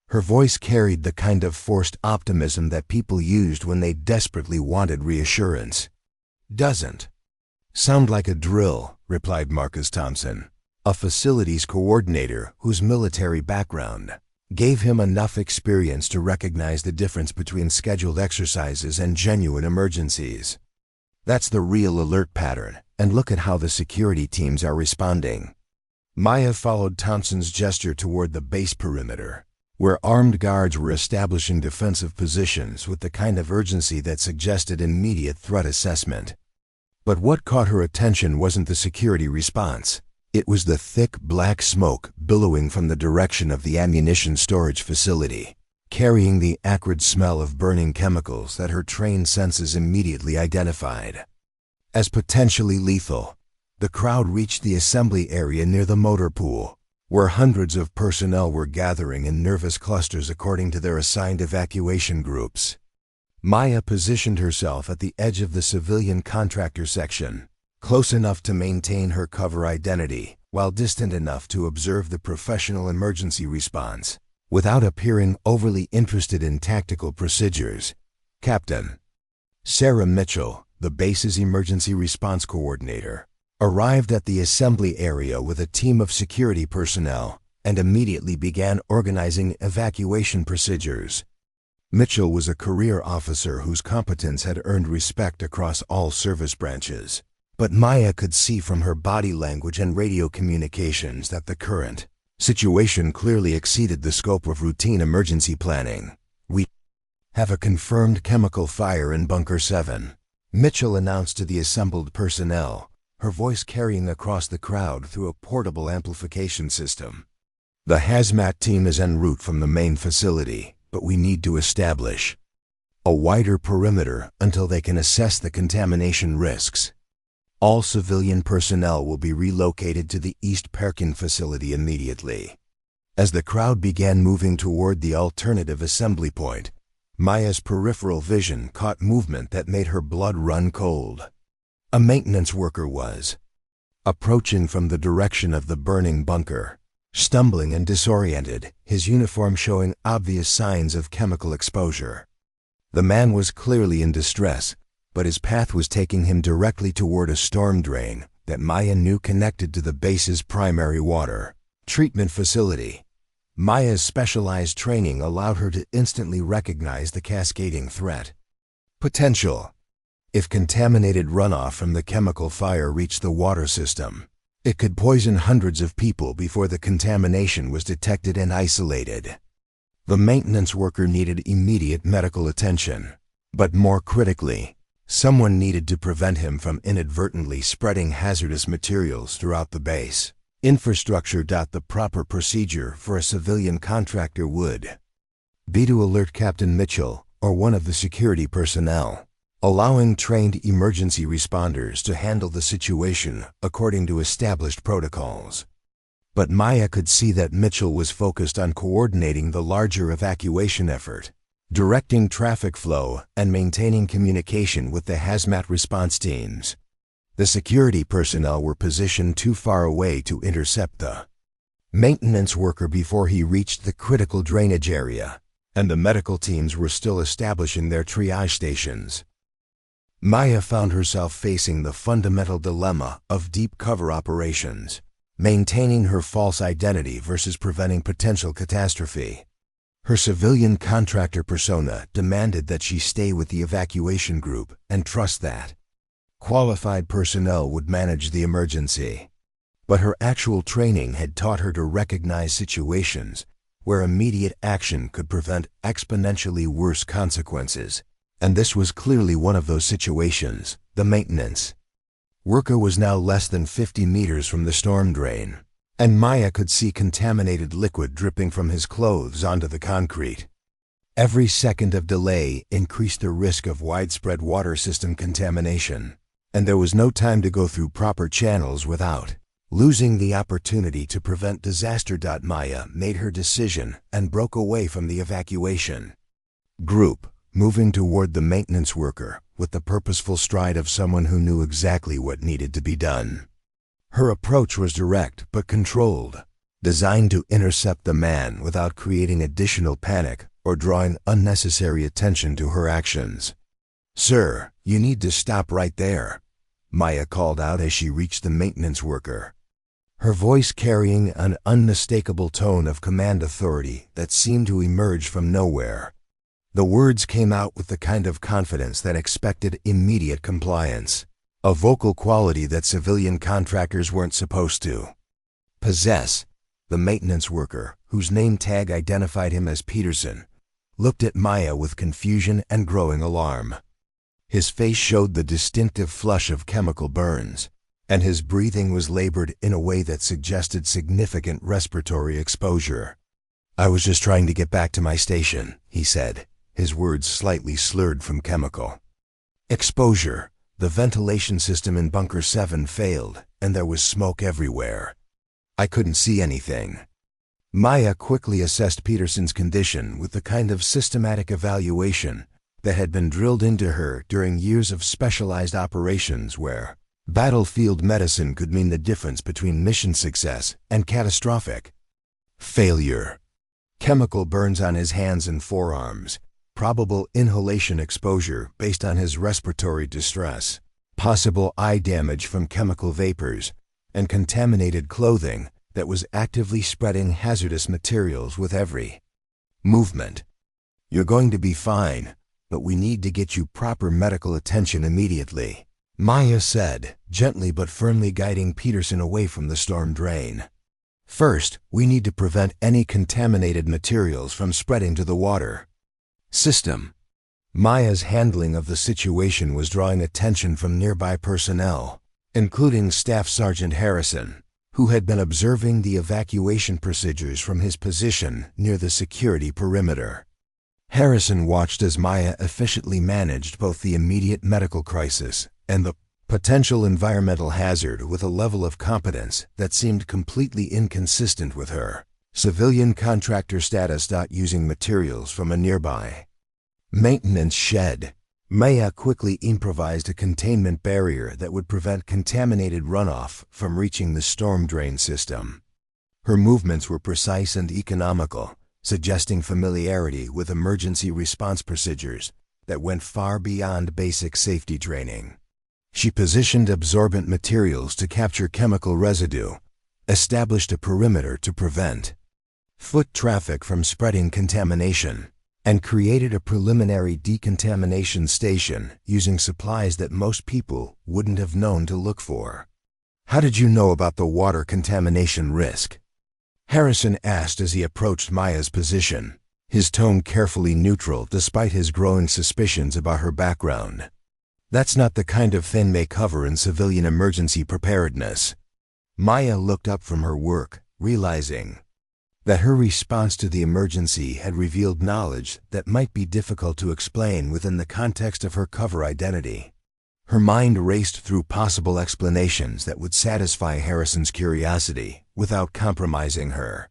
Her voice carried the kind of forced optimism that people used when they desperately wanted reassurance. "Doesn't sound like a drill," replied Marcus Thompson, a facilities coordinator whose military background gave him enough experience to recognize the difference between scheduled exercises and genuine emergencies. "That's the real alert pattern, and look at how the security teams are responding." Maya followed Thompson's gesture toward the base perimeter, where armed guards were establishing defensive positions with the kind of urgency that suggested immediate threat assessment. But what caught her attention wasn't the security response. It was the thick black smoke billowing from the direction of the ammunition storage facility, carrying the acrid smell of burning chemicals that her trained senses immediately identified as potentially lethal. The crowd reached the assembly area near the motor pool, where hundreds of personnel were gathering in nervous clusters according to their assigned evacuation groups. Maya positioned herself at the edge of the civilian contractor section, close enough to maintain her cover identity, while distant enough to observe the professional emergency response, without appearing overly interested in tactical procedures. Captain Sarah Mitchell, the base's emergency response coordinator, arrived at the assembly area with a team of security personnel and immediately began organizing evacuation procedures. Mitchell was a career officer whose competence had earned respect across all service branches, but Maya could see from her body language and radio communications that the current situation clearly exceeded the scope of routine emergency planning. "We have a confirmed chemical fire in Bunker 7, Mitchell announced to the assembled personnel, her voice carrying across the crowd through a portable amplification system. "The hazmat team is en route from the main facility, but we need to establish a wider perimeter until they can assess the contamination risks. All civilian personnel will be relocated to the East Perkin facility immediately." As the crowd began moving toward the alternative assembly point, Maya's peripheral vision caught movement that made her blood run cold. A maintenance worker was approaching from the direction of the burning bunker, stumbling and disoriented, his uniform showing obvious signs of chemical exposure. The man was clearly in distress, but his path was taking him directly toward a storm drain that Maya knew connected to the base's primary water treatment facility. Maya's specialized training allowed her to instantly recognize the cascading threat potential. If contaminated runoff from the chemical fire reached the water system, it could poison hundreds of people before the contamination was detected and isolated. The maintenance worker needed immediate medical attention, but more critically, someone needed to prevent him from inadvertently spreading hazardous materials throughout the base infrastructure. The proper procedure for a civilian contractor would be to alert Captain Mitchell or one of the security personnel, allowing trained emergency responders to handle the situation according to established protocols. But Maya could see that Mitchell was focused on coordinating the larger evacuation effort, directing traffic flow and maintaining communication with the hazmat response teams. The security personnel were positioned too far away to intercept the maintenance worker before he reached the critical drainage area, and the medical teams were still establishing their triage stations. Maya found herself facing the fundamental dilemma of deep cover operations, maintaining her false identity versus preventing potential catastrophe. Her civilian contractor persona demanded that she stay with the evacuation group and trust that qualified personnel would manage the emergency. But her actual training had taught her to recognize situations where immediate action could prevent exponentially worse consequences. And this was clearly one of those situations. The maintenance worker was now less than 50 meters from the storm drain, and Maya could see contaminated liquid dripping from his clothes onto the concrete. Every second of delay increased the risk of widespread water system contamination, and there was no time to go through proper channels without losing the opportunity to prevent disaster. Maya made her decision and broke away from the evacuation group, moving toward the maintenance worker with the purposeful stride of someone who knew exactly what needed to be done. Her approach was direct but controlled, designed to intercept the man without creating additional panic or drawing unnecessary attention to her actions. "Sir, you need to stop right there," Maya called out as she reached the maintenance worker, her voice carrying an unmistakable tone of command authority that seemed to emerge from nowhere. The words came out with the kind of confidence that expected immediate compliance, a vocal quality that civilian contractors weren't supposed to possess. The maintenance worker, whose name tag identified him as Peterson, looked at Maya with confusion and growing alarm. His face showed the distinctive flush of chemical burns, and his breathing was labored in a way that suggested significant respiratory exposure. "I was just trying to get back to my station," he said, his words slightly slurred from chemical exposure. The ventilation system in Bunker 7 failed, and there was smoke everywhere. "I couldn't see anything." Maya quickly assessed Peterson's condition with the kind of systematic evaluation that had been drilled into her during years of specialized operations where battlefield medicine could mean the difference between mission success and catastrophic failure. Chemical burns on his hands and forearms, probable inhalation exposure based on his respiratory distress, possible eye damage from chemical vapors, and contaminated clothing that was actively spreading hazardous materials with every movement. "You're going to be fine, but we need to get you proper medical attention immediately," Maya said, gently but firmly guiding Peterson away from the storm drain. "First, we need to prevent any contaminated materials from spreading to the water system." Maya's handling of the situation was drawing attention from nearby personnel, including Staff Sergeant Harrison, who had been observing the evacuation procedures from his position near the security perimeter. Harrison watched as Maya efficiently managed both the immediate medical crisis and the potential environmental hazard with a level of competence that seemed completely inconsistent with her civilian contractor status. Using materials from a nearby maintenance shed, Maya quickly improvised a containment barrier that would prevent contaminated runoff from reaching the storm drain system. Her movements were precise and economical, suggesting familiarity with emergency response procedures that went far beyond basic safety training. She positioned absorbent materials to capture chemical residue, established a perimeter to prevent foot traffic from spreading contamination, and created a preliminary decontamination station using supplies that most people wouldn't have known to look for. "How did you know about the water contamination risk?" Harrison asked as he approached Maya's position, his tone carefully neutral despite his growing suspicions about her background. "That's not the kind of thing they cover in civilian emergency preparedness." Maya looked up from her work, realizing that her response to the emergency had revealed knowledge that might be difficult to explain within the context of her cover identity. Her mind raced through possible explanations that would satisfy Harrison's curiosity without compromising her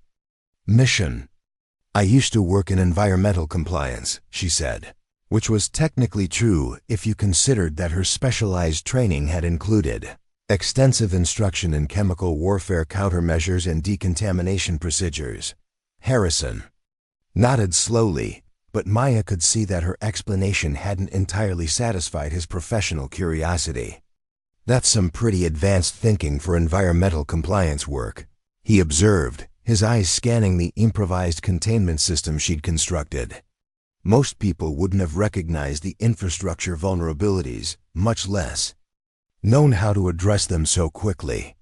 mission. "I used to work in environmental compliance," she said, which was technically true if you considered that her specialized training had included Extensive instruction in chemical warfare countermeasures and decontamination procedures. Harrison nodded slowly, but Maya could see that her explanation hadn't entirely satisfied his professional curiosity. That's some pretty advanced thinking for environmental compliance work, he observed, his eyes scanning the improvised containment system she'd constructed. Most people wouldn't have recognized the infrastructure vulnerabilities, much less known how to address them so quickly.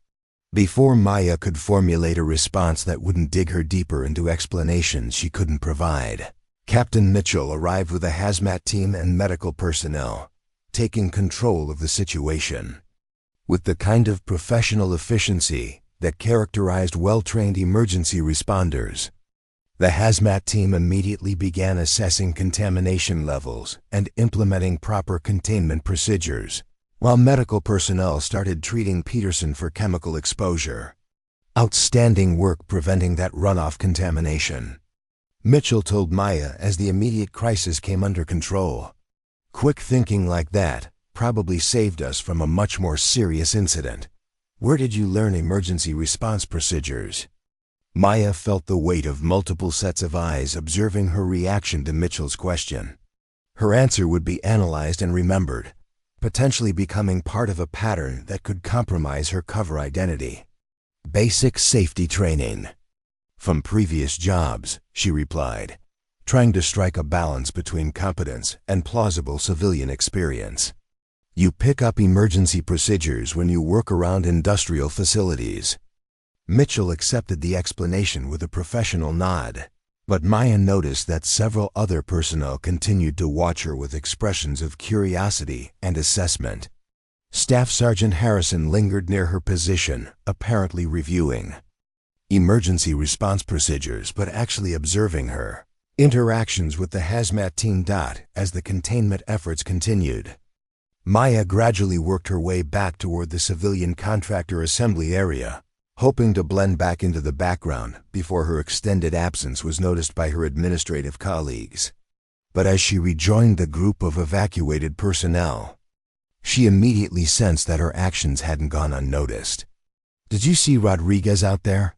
Before Maya could formulate a response that wouldn't dig her deeper into explanations she couldn't provide, Captain Mitchell arrived with a hazmat team and medical personnel, taking control of the situation. With the kind of professional efficiency that characterized well-trained emergency responders, the hazmat team immediately began assessing contamination levels and implementing proper containment procedures, while medical personnel started treating Peterson for chemical exposure. Outstanding work preventing that runoff contamination, Mitchell told Maya as the immediate crisis came under control. Quick thinking like that probably saved us from a much more serious incident. Where did you learn emergency response procedures? Maya felt the weight of multiple sets of eyes observing her reaction to Mitchell's question. Her answer would be analyzed and remembered, potentially becoming part of a pattern that could compromise her cover identity. Basic safety training. From previous jobs, she replied, trying to strike a balance between competence and plausible civilian experience. You pick up emergency procedures when you work around industrial facilities. Mitchell accepted the explanation with a professional nod, but Maya noticed that several other personnel continued to watch her with expressions of curiosity and assessment. Staff Sergeant Harrison lingered near her position, apparently reviewing emergency response procedures but actually observing her interactions with the hazmat team. As the containment efforts continued, Maya gradually worked her way back toward the civilian contractor assembly area, hoping to blend back into the background before her extended absence was noticed by her administrative colleagues. But as she rejoined the group of evacuated personnel, she immediately sensed that her actions hadn't gone unnoticed. "Did you see Rodriguez out there?"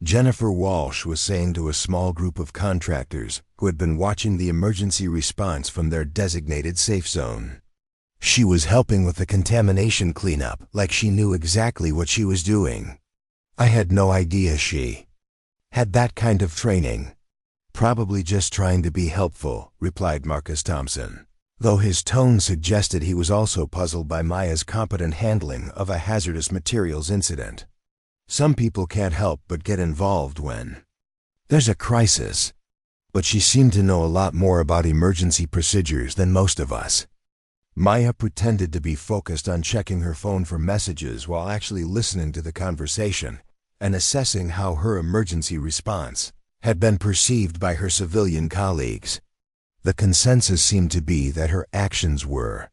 Jennifer Walsh was saying to a small group of contractors who had been watching the emergency response from their designated safe zone. She was helping with the contamination cleanup like she knew exactly what she was doing. "I had no idea she had that kind of training." "Probably just trying to be helpful," replied Marcus Thompson, though his tone suggested he was also puzzled by Maya's competent handling of a hazardous materials incident. Some people can't help but get involved when there's a crisis, but she seemed to know a lot more about emergency procedures than most of us. Maya pretended to be focused on checking her phone for messages while actually listening to the conversation and assessing how her emergency response had been perceived by her civilian colleagues. The consensus seemed to be that her actions were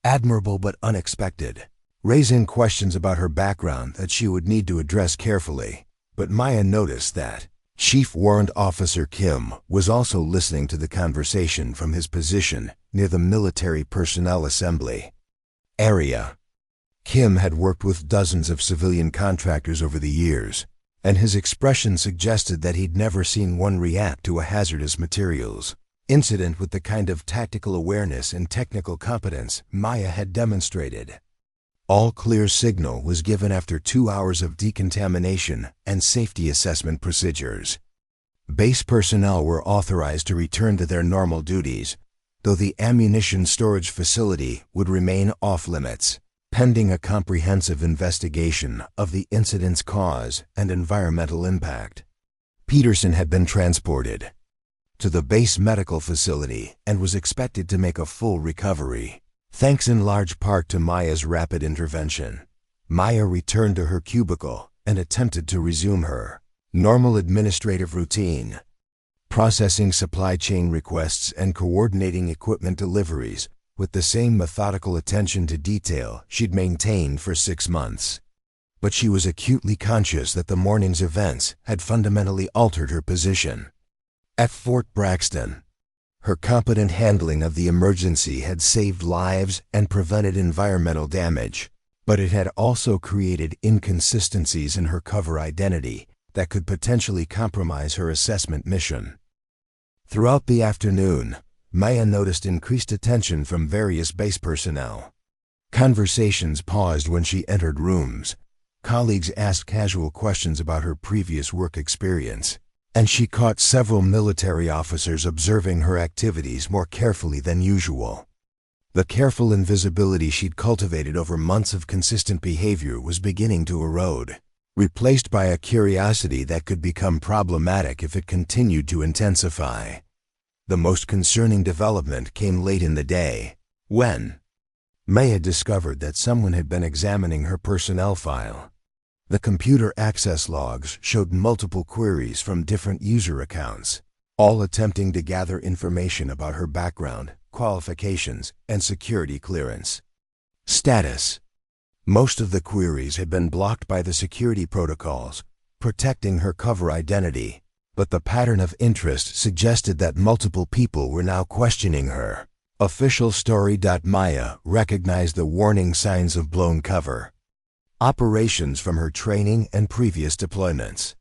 admirable but unexpected, raising questions about her background that she would need to address carefully. But Maya noticed that Chief Warrant Officer Kim was also listening to the conversation from his position near the military personnel assembly area. Kim had worked with dozens of civilian contractors over the years, and his expression suggested that he'd never seen one react to a hazardous materials incident with the kind of tactical awareness and technical competence Maya had demonstrated. All clear signal was given after 2 hours of decontamination and safety assessment procedures. Base personnel were authorized to return to their normal duties, though the ammunition storage facility would remain off-limits, pending a comprehensive investigation of the incident's cause and environmental impact. Peterson had been transported to the base medical facility and was expected to make a full recovery, thanks in large part to Maya's rapid intervention. Maya returned to her cubicle and attempted to resume her normal administrative routine, processing supply chain requests and coordinating equipment deliveries with the same methodical attention to detail she'd maintained for 6 months. But she was acutely conscious that the morning's events had fundamentally altered her position. At Fort Braxton, her competent handling of the emergency had saved lives and prevented environmental damage, But it had also created inconsistencies in her cover identity that could potentially compromise her assessment mission. Throughout the afternoon, Maya noticed increased attention from various base personnel. Conversations paused when she entered rooms. Colleagues asked casual questions about her previous work experience, and she caught several military officers observing her activities more carefully than usual. The careful invisibility she'd cultivated over months of consistent behavior was beginning to erode, replaced by a curiosity that could become problematic if it continued to intensify. The most concerning development came late in the day, when Maya discovered that someone had been examining her personnel file. The computer access logs showed multiple queries from different user accounts, all attempting to gather information about her background, qualifications, and security clearance. Status: most of the queries had been blocked by the security protocols, protecting her cover identity, but the pattern of interest suggested that multiple people were now questioning her. Official story. Maya recognized the warning signs of blown cover. Operations from her training and previous deployments.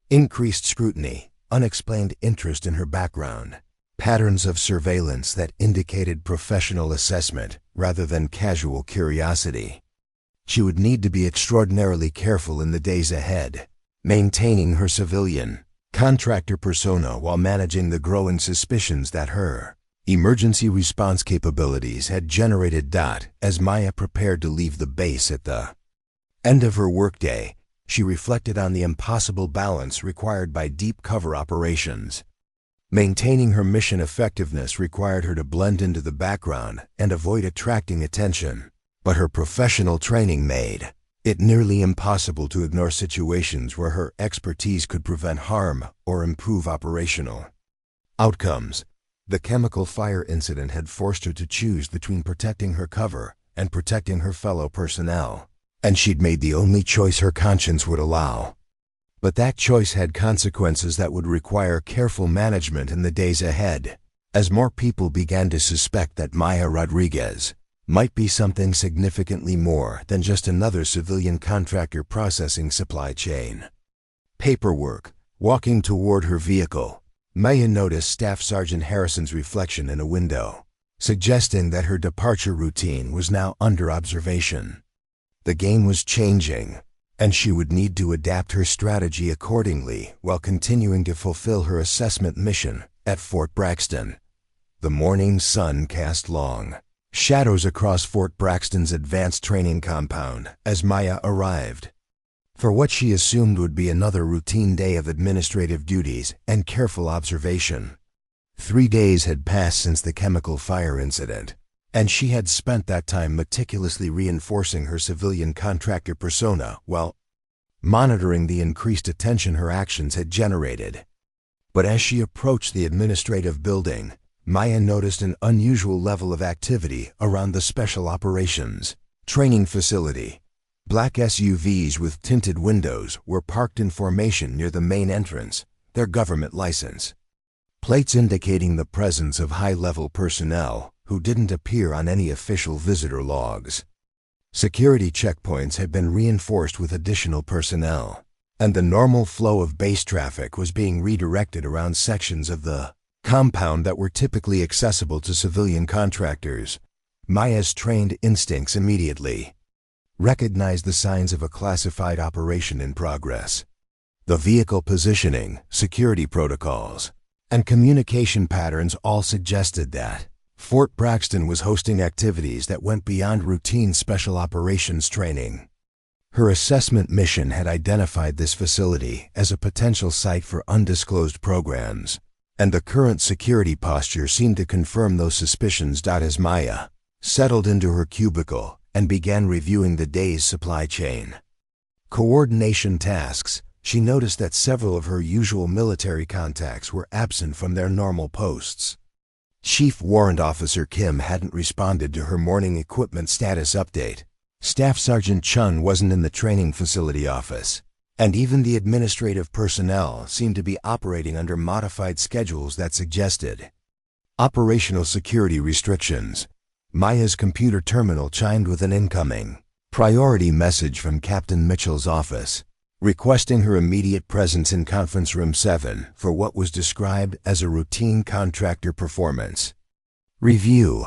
Increased scrutiny, unexplained interest in her background, patterns of surveillance that indicated professional assessment rather than casual curiosity. She would need to be extraordinarily careful in the days ahead, maintaining her civilian, contractor persona while managing the growing suspicions that her emergency response capabilities had generated. As Maya prepared to leave the base at the end of her workday, she reflected on the impossible balance required by deep cover operations. Maintaining her mission effectiveness required her to blend into the background and avoid attracting attention, but her professional training made it nearly impossible to ignore situations where her expertise could prevent harm or improve operational outcomes. The chemical fire incident had forced her to choose between protecting her cover and protecting her fellow personnel, and she'd made the only choice her conscience would allow. But that choice had consequences that would require careful management in the days ahead, as more people began to suspect that Maya Rodriguez might be something significantly more than just another civilian contractor processing supply chain paperwork. Walking toward her vehicle, Maya noticed Staff Sergeant Harrison's reflection in a window, suggesting that her departure routine was now under observation. The game was changing, and she would need to adapt her strategy accordingly while continuing to fulfill her assessment mission at Fort Braxton. The morning sun cast long shadows across Fort Braxton's advanced training compound as Maya arrived. For what she assumed would be another routine day of administrative duties and careful observation. 3 days had passed since the chemical fire incident, and she had spent that time meticulously reinforcing her civilian contractor persona while monitoring the increased attention her actions had generated. But as she approached the administrative building, Maya noticed an unusual level of activity around the Special Operations Training Facility. Black SUVs with tinted windows were parked in formation near the main entrance, their government license plates indicating the presence of high-level personnel who didn't appear on any official visitor logs. Security checkpoints had been reinforced with additional personnel, and the normal flow of base traffic was being redirected around sections of the compound that were typically accessible to civilian contractors. Maya's trained instincts immediately recognized the signs of a classified operation in progress. The vehicle positioning, security protocols, and communication patterns all suggested that Fort Braxton was hosting activities that went beyond routine special operations training. Her assessment mission had identified this facility as a potential site for undisclosed programs, and the current security posture seemed to confirm those suspicions. As Maya settled into her cubicle and began reviewing the day's supply chain coordination tasks, she noticed that several of her usual military contacts were absent from their normal posts. Chief Warrant Officer Kim hadn't responded to her morning equipment status update. Staff Sergeant Chun wasn't in the training facility office, and even the administrative personnel seemed to be operating under modified schedules that suggested operational security restrictions. Maya's computer terminal chimed with an incoming Priority message from Captain Mitchell's office, requesting her immediate presence in Conference Room 7 for what was described as a routine contractor performance review.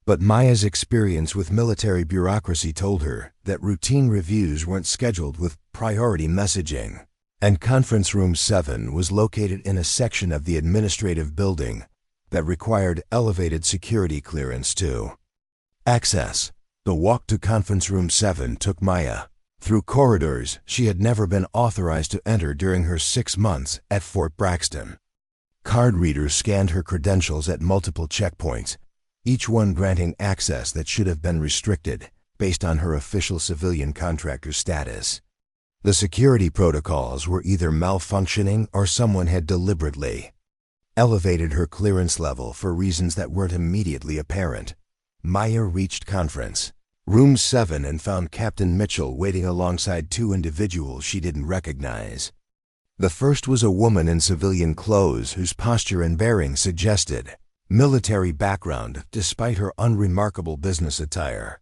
But Maya's experience with military bureaucracy told her that routine reviews weren't scheduled with priority messaging, and Conference Room 7 was located in a section of the administrative building that required elevated security clearance to access. The walk to Conference Room 7 took Maya through corridors she had never been authorized to enter during her 6 months at Fort Braxton. Card readers scanned her credentials at multiple checkpoints, each one granting access that should have been restricted based on her official civilian contractor status. The security protocols were either malfunctioning or someone had deliberately elevated her clearance level for reasons that weren't immediately apparent. Maya reached Conference Room 7 and found Captain Mitchell waiting alongside 2 individuals she didn't recognize. The first was a woman in civilian clothes whose posture and bearing suggested military background despite her unremarkable business attire.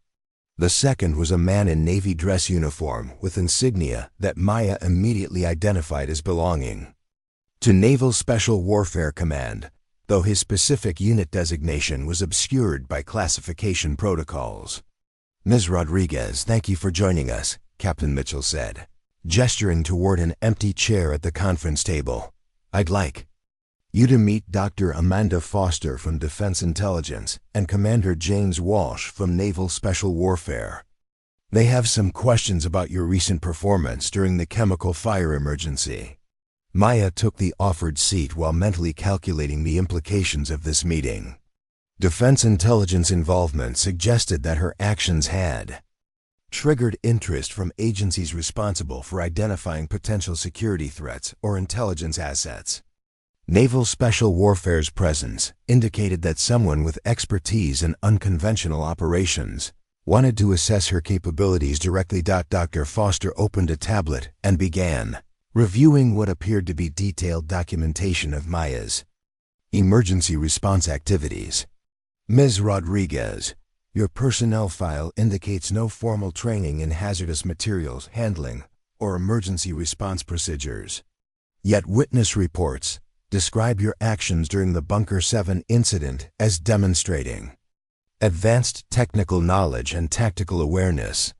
The second was a man in Navy dress uniform with insignia that Maya immediately identified as belonging to Naval Special Warfare Command, though his specific unit designation was obscured by classification protocols. "Ms. Rodriguez, thank you for joining us," Captain Mitchell said, gesturing toward an empty chair at the conference table. "I'd like you to meet Dr. Amanda Foster from Defense Intelligence and Commander James Walsh from Naval Special Warfare. They have some questions about your recent performance during the chemical fire emergency." Maya took the offered seat while mentally calculating the implications of this meeting. Defense intelligence involvement suggested that her actions had triggered interest from agencies responsible for identifying potential security threats or intelligence assets. Naval Special Warfare's presence indicated that someone with expertise in unconventional operations wanted to assess her capabilities directly. Dr. Foster opened a tablet and began reviewing what appeared to be detailed documentation of Maya's emergency response activities. "Ms. Rodriguez, your personnel file indicates no formal training in hazardous materials handling or emergency response procedures. Yet witness reports describe your actions during the Bunker 7 incident as demonstrating advanced technical knowledge and tactical awareness.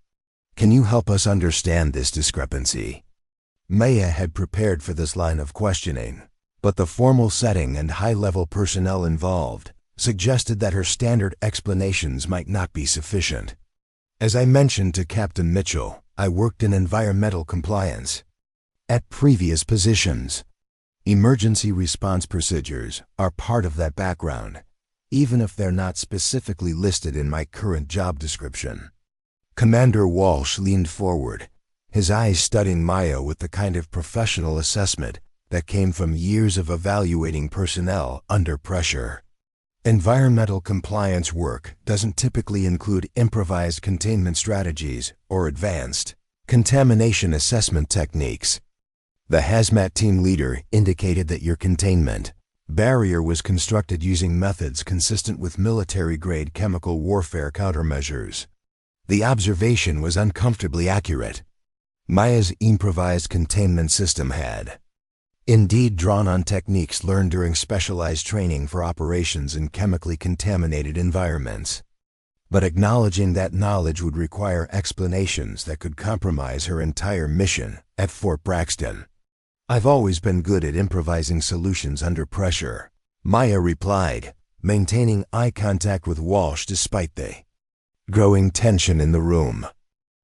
Can you help us understand this discrepancy?" Maya had prepared for this line of questioning, but the formal setting and high-level personnel involved suggested that her standard explanations might not be sufficient. "As I mentioned to Captain Mitchell, I worked in environmental compliance at previous positions. Emergency response procedures are part of that background, even if they're not specifically listed in my current job description." Commander Walsh leaned forward, his eyes studying Maya with the kind of professional assessment that came from years of evaluating personnel under pressure. Environmental compliance work doesn't typically include improvised containment strategies or advanced contamination assessment techniques. The hazmat team leader indicated that your containment barrier was constructed using methods consistent with military-grade chemical warfare countermeasures. The observation was uncomfortably accurate. Maya's improvised containment system had indeed drawn on techniques learned during specialized training for operations in chemically contaminated environments. But acknowledging that knowledge would require explanations that could compromise her entire mission at Fort Braxton. "I've always been good at improvising solutions under pressure," Maya replied, maintaining eye contact with Walsh despite the growing tension in the room.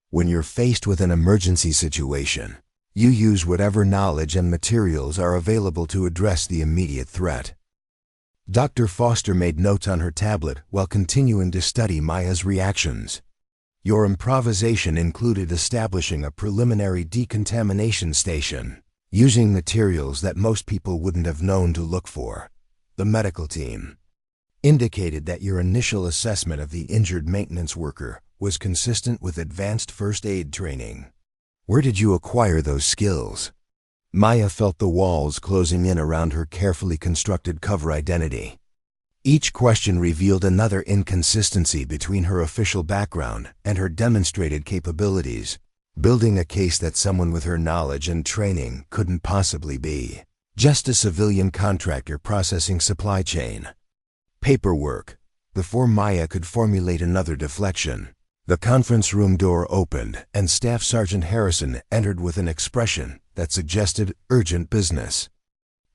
"When you're faced with an emergency situation, you use whatever knowledge and materials are available to address the immediate threat." Dr. Foster made notes on her tablet while continuing to study Maya's reactions. "Your improvisation included establishing a preliminary decontamination station, using materials that most people wouldn't have known to look for. The medical team indicated that your initial assessment of the injured maintenance worker was consistent with advanced first aid training. Where did you acquire those skills?" Maya felt the walls closing in around her carefully constructed cover identity. Each question revealed another inconsistency between her official background and her demonstrated capabilities, building a case that someone with her knowledge and training couldn't possibly be just a civilian contractor processing supply chain paperwork. Before Maya could formulate another deflection, the conference room door opened and Staff Sergeant Harrison entered with an expression that suggested urgent business.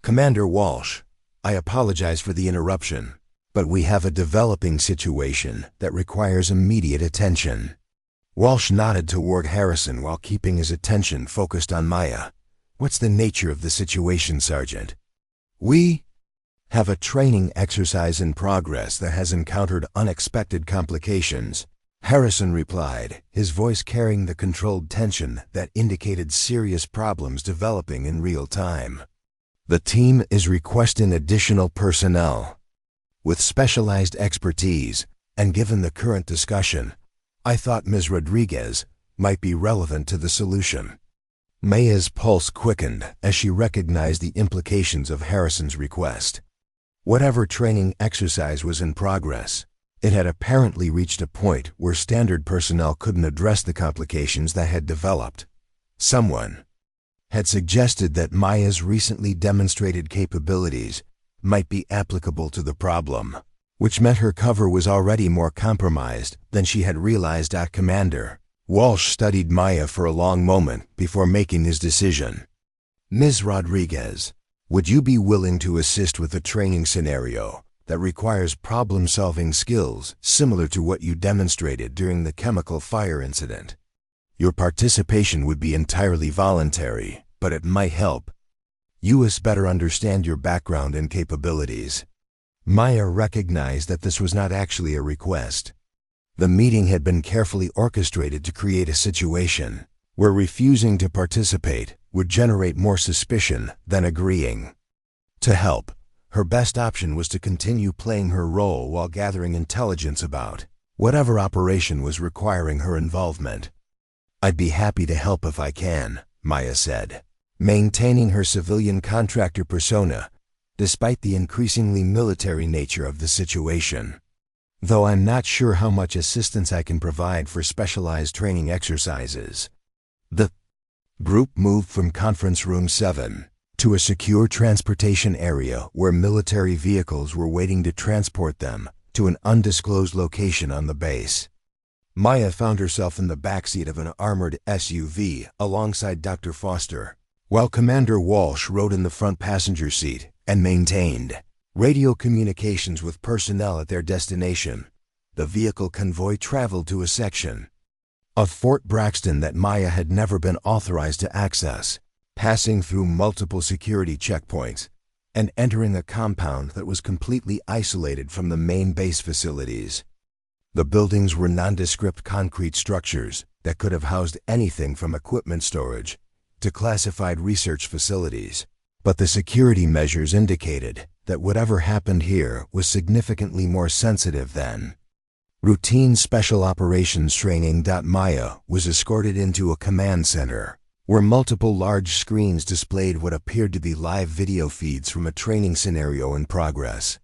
"Commander Walsh, I apologize for the interruption, but we have a developing situation that requires immediate attention." Walsh nodded toward Harrison while keeping his attention focused on Maya. "What's the nature of the situation, Sergeant?" "We have a training exercise in progress that has encountered unexpected complications," Harrison replied, his voice carrying the controlled tension that indicated serious problems developing in real time. "The team is requesting additional personnel with specialized expertise, and given the current discussion, I thought Ms. Rodriguez might be relevant to the solution." Maya's pulse quickened as she recognized the implications of Harrison's request. Whatever training exercise was in progress, it had apparently reached a point where standard personnel couldn't address the complications that had developed. Someone had suggested that Maya's recently demonstrated capabilities might be applicable to the problem, which meant her cover was already more compromised than she had realized. Commander Walsh studied Maya for a long moment before making his decision. "Ms. Rodriguez, would you be willing to assist with a training scenario that requires problem-solving skills similar to what you demonstrated during the chemical fire incident? Your participation would be entirely voluntary, but it might help us better understand your background and capabilities." Maya recognized that this was not actually a request. The meeting had been carefully orchestrated to create a situation where refusing to participate would generate more suspicion than agreeing. To help, her best option was to continue playing her role while gathering intelligence about whatever operation was requiring her involvement. "I'd be happy to help if I can," Maya said, maintaining her civilian contractor persona despite the increasingly military nature of the situation. "Though I'm not sure how much assistance I can provide for specialized training exercises." The group moved from Conference Room 7 to a secure transportation area where military vehicles were waiting to transport them to an undisclosed location on the base. Maya found herself in the backseat of an armored SUV alongside Dr. Foster, while Commander Walsh rode in the front passenger seat and maintained radio communications with personnel at their destination. The vehicle convoy traveled to a section of Fort Braxton that Maya had never been authorized to access, passing through multiple security checkpoints and entering a compound that was completely isolated from the main base facilities. The buildings were nondescript concrete structures that could have housed anything from equipment storage to classified research facilities, but the security measures indicated that whatever happened here was significantly more sensitive than routine special operations training. Maya was escorted into a command center where multiple large screens displayed what appeared to be live video feeds from a training scenario in progress.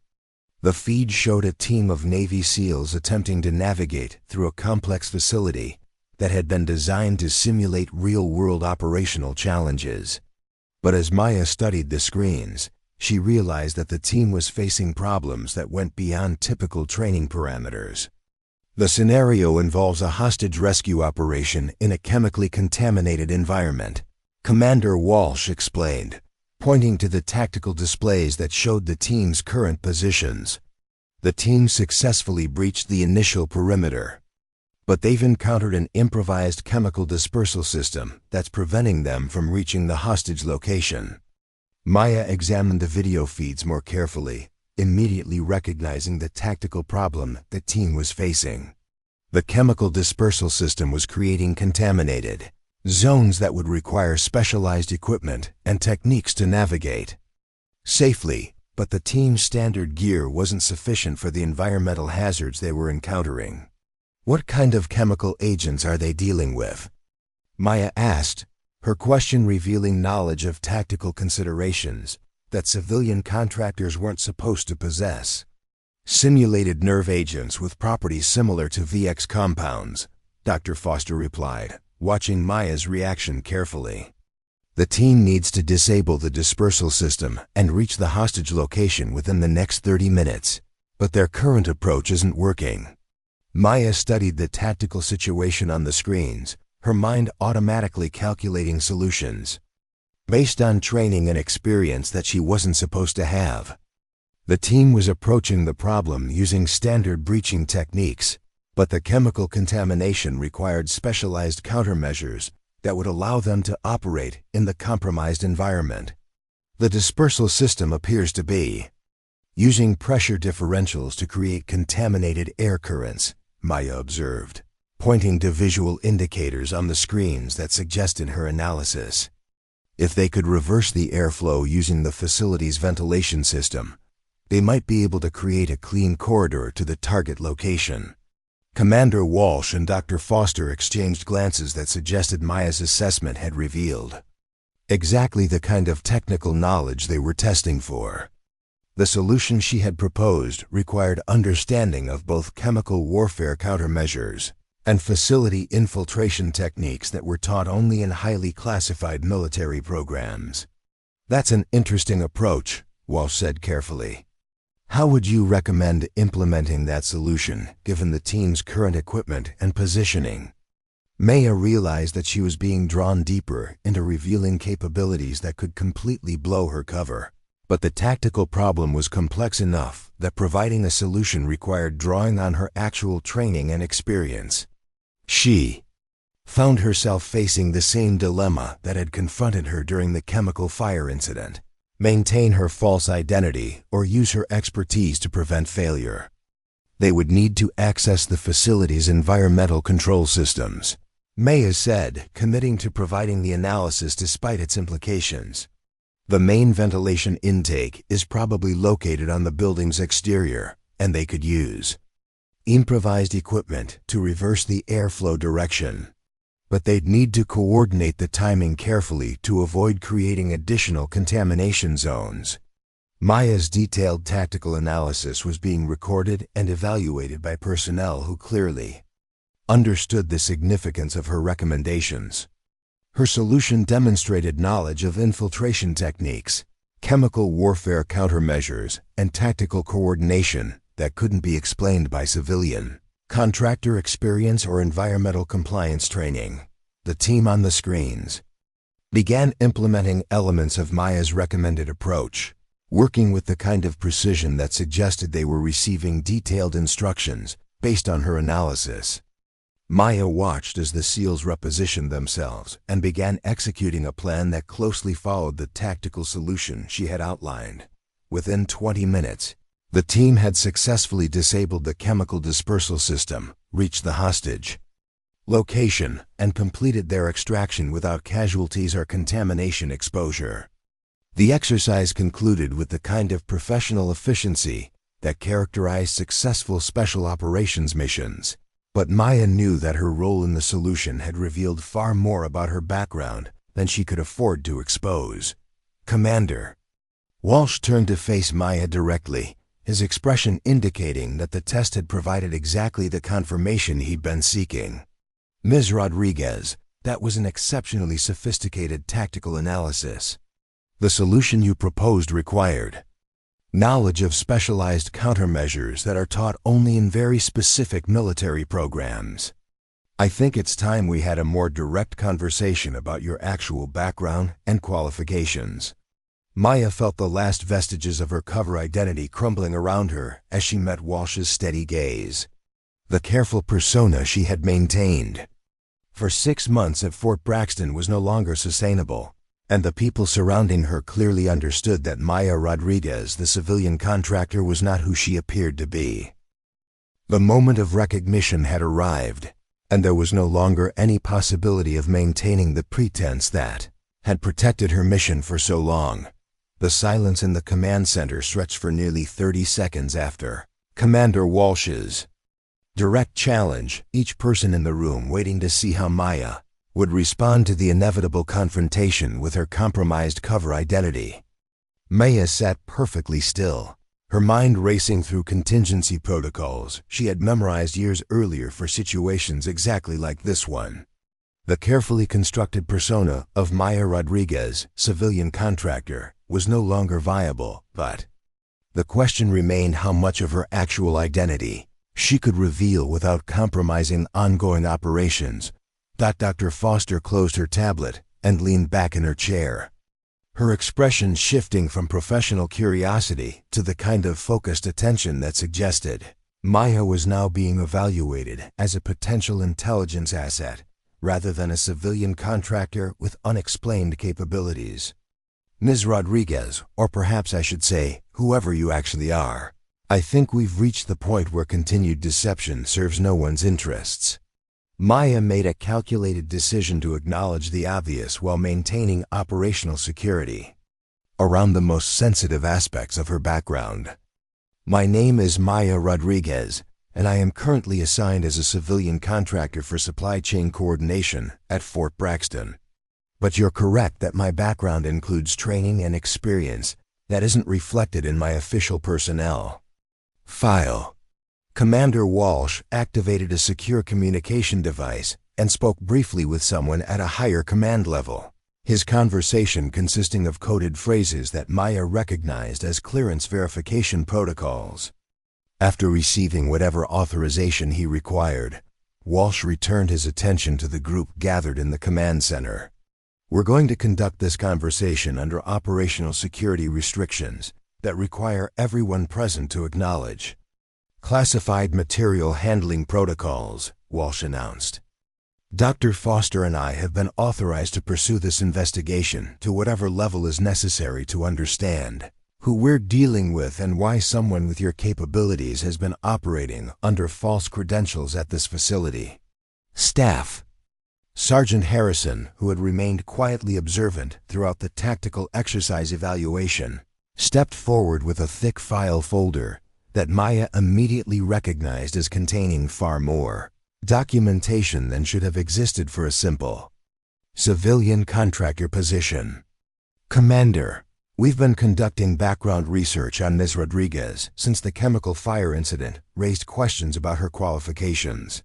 The feed showed a team of Navy SEALs attempting to navigate through a complex facility that had been designed to simulate real-world operational challenges. But as Maya studied the screens, she realized that the team was facing problems that went beyond typical training parameters. The scenario involves a hostage rescue operation in a chemically contaminated environment, Commander Walsh explained, pointing to the tactical displays that showed the team's current positions. The team successfully breached the initial perimeter, but they've encountered an improvised chemical dispersal system that's preventing them from reaching the hostage location. Maya examined the video feeds more carefully, immediately recognizing the tactical problem the team was facing. The chemical dispersal system was creating contaminated zones that would require specialized equipment and techniques to navigate safely, but the team's standard gear wasn't sufficient for the environmental hazards they were encountering. "What kind of chemical agents are they dealing with?" Maya asked, her question revealing knowledge of tactical considerations that civilian contractors weren't supposed to possess. Simulated nerve agents with properties similar to VX compounds, Dr. Foster replied, watching Maya's reaction carefully. The team needs to disable the dispersal system and reach the hostage location within the next 30 minutes, but their current approach isn't working. Maya studied the tactical situation on the screens, her mind automatically calculating solutions based on training and experience that she wasn't supposed to have. The team was approaching the problem using standard breaching techniques, but the chemical contamination required specialized countermeasures that would allow them to operate in the compromised environment. The dispersal system appears to be using pressure differentials to create contaminated air currents, Maya observed, pointing to visual indicators on the screens that suggested her analysis. If they could reverse the airflow using the facility's ventilation system, they might be able to create a clean corridor to the target location. Commander Walsh and Dr. Foster exchanged glances that suggested Maya's assessment had revealed exactly the kind of technical knowledge they were testing for. The solution she had proposed required understanding of both chemical warfare countermeasures and facility infiltration techniques that were taught only in highly classified military programs. "That's an interesting approach," Walsh said carefully. "How would you recommend implementing that solution, given the team's current equipment and positioning?" Maya realized that she was being drawn deeper into revealing capabilities that could completely blow her cover. But the tactical problem was complex enough that providing a solution required drawing on her actual training and experience. She found herself facing the same dilemma that had confronted her during the chemical fire incident: maintain her false identity or use her expertise to prevent failure. They would need to access the facility's environmental control systems, Maya said, committing to providing the analysis despite its implications. The main ventilation intake is probably located on the building's exterior, and they could use improvised equipment to reverse the airflow direction. But they'd need to coordinate the timing carefully to avoid creating additional contamination zones. Maya's detailed tactical analysis was being recorded and evaluated by personnel who clearly understood the significance of her recommendations. Her solution demonstrated knowledge of infiltration techniques, chemical warfare countermeasures, and tactical coordination that couldn't be explained by civilian, contractor experience or environmental compliance training. The team on the screens began implementing elements of Maya's recommended approach, working with the kind of precision that suggested they were receiving detailed instructions based on her analysis. Maya watched as the SEALs repositioned themselves and began executing a plan that closely followed the tactical solution she had outlined. Within 20 minutes, the team had successfully disabled the chemical dispersal system, reached the hostage location, and completed their extraction without casualties or contamination exposure. The exercise concluded with the kind of professional efficiency that characterized successful special operations missions. But Maya knew that her role in the solution had revealed far more about her background than she could afford to expose. "Commander." Walsh turned to face Maya directly, his expression indicating that the test had provided exactly the confirmation he'd been seeking. "Ms. Rodriguez, that was an exceptionally sophisticated tactical analysis. The solution you proposed required knowledge of specialized countermeasures that are taught only in very specific military programs. I think it's time we had a more direct conversation about your actual background and qualifications." Maya felt the last vestiges of her cover identity crumbling around her as she met Walsh's steady gaze. The careful persona she had maintained for 6 months at Fort Braxton was no longer sustainable, and the people surrounding her clearly understood that Maya Rodriguez, the civilian contractor, was not who she appeared to be. The moment of recognition had arrived, and there was no longer any possibility of maintaining the pretense that had protected her mission for so long. The silence in the command center stretched for nearly 30 seconds after Commander Walsh's direct challenge, each person in the room waiting to see how Maya would respond to the inevitable confrontation with her compromised cover identity. Maya sat perfectly still, her mind racing through contingency protocols she had memorized years earlier for situations exactly like this one. The carefully constructed persona of Maya Rodriguez, civilian contractor, was no longer viable, but the question remained how much of her actual identity she could reveal without compromising ongoing operations. Dr. Foster closed her tablet and leaned back in her chair, her expression shifting from professional curiosity to the kind of focused attention that suggested Maya was now being evaluated as a potential intelligence asset rather than a civilian contractor with unexplained capabilities. Ms. Rodriguez, or perhaps I should say, whoever you actually are, I think we've reached the point where continued deception serves no one's interests. Maya made a calculated decision to acknowledge the obvious while maintaining operational security around the most sensitive aspects of her background. My name is Maya Rodriguez, and I am currently assigned as a civilian contractor for supply chain coordination at Fort Braxton. But you're correct that my background includes training and experience that isn't reflected in my official personnel file. Commander Walsh activated a secure communication device and spoke briefly with someone at a higher command level, his conversation consisting of coded phrases that Maya recognized as clearance verification protocols. After receiving whatever authorization he required, Walsh returned his attention to the group gathered in the command center. We're going to conduct this conversation under operational security restrictions that require everyone present to acknowledge classified material handling protocols, Walsh announced. Dr. Foster and I have been authorized to pursue this investigation to whatever level is necessary to understand who we're dealing with and why someone with your capabilities has been operating under false credentials at this facility. Staff. Sergeant Harrison, who had remained quietly observant throughout the tactical exercise evaluation, stepped forward with a thick file folder that Maya immediately recognized as containing far more documentation than should have existed for a simple civilian contractor position. Commander, we've been conducting background research on Ms. Rodriguez since the chemical fire incident raised questions about her qualifications.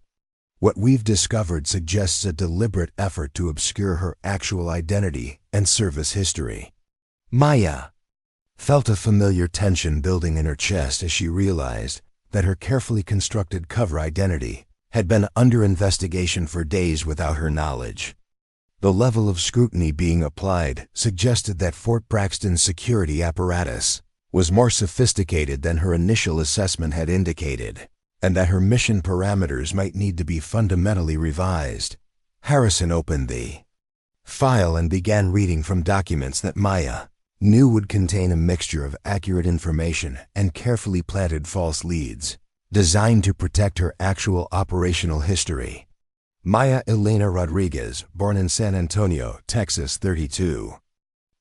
What we've discovered suggests a deliberate effort to obscure her actual identity and service history. Maya felt a familiar tension building in her chest as she realized that her carefully constructed cover identity had been under investigation for days without her knowledge. The level of scrutiny being applied suggested that Fort Braxton's security apparatus was more sophisticated than her initial assessment had indicated, and that her mission parameters might need to be fundamentally revised. Harrison opened the file and began reading from documents that Maya knew would contain a mixture of accurate information and carefully planted false leads, designed to protect her actual operational history. Maya Elena Rodriguez, born in San Antonio, Texas, 32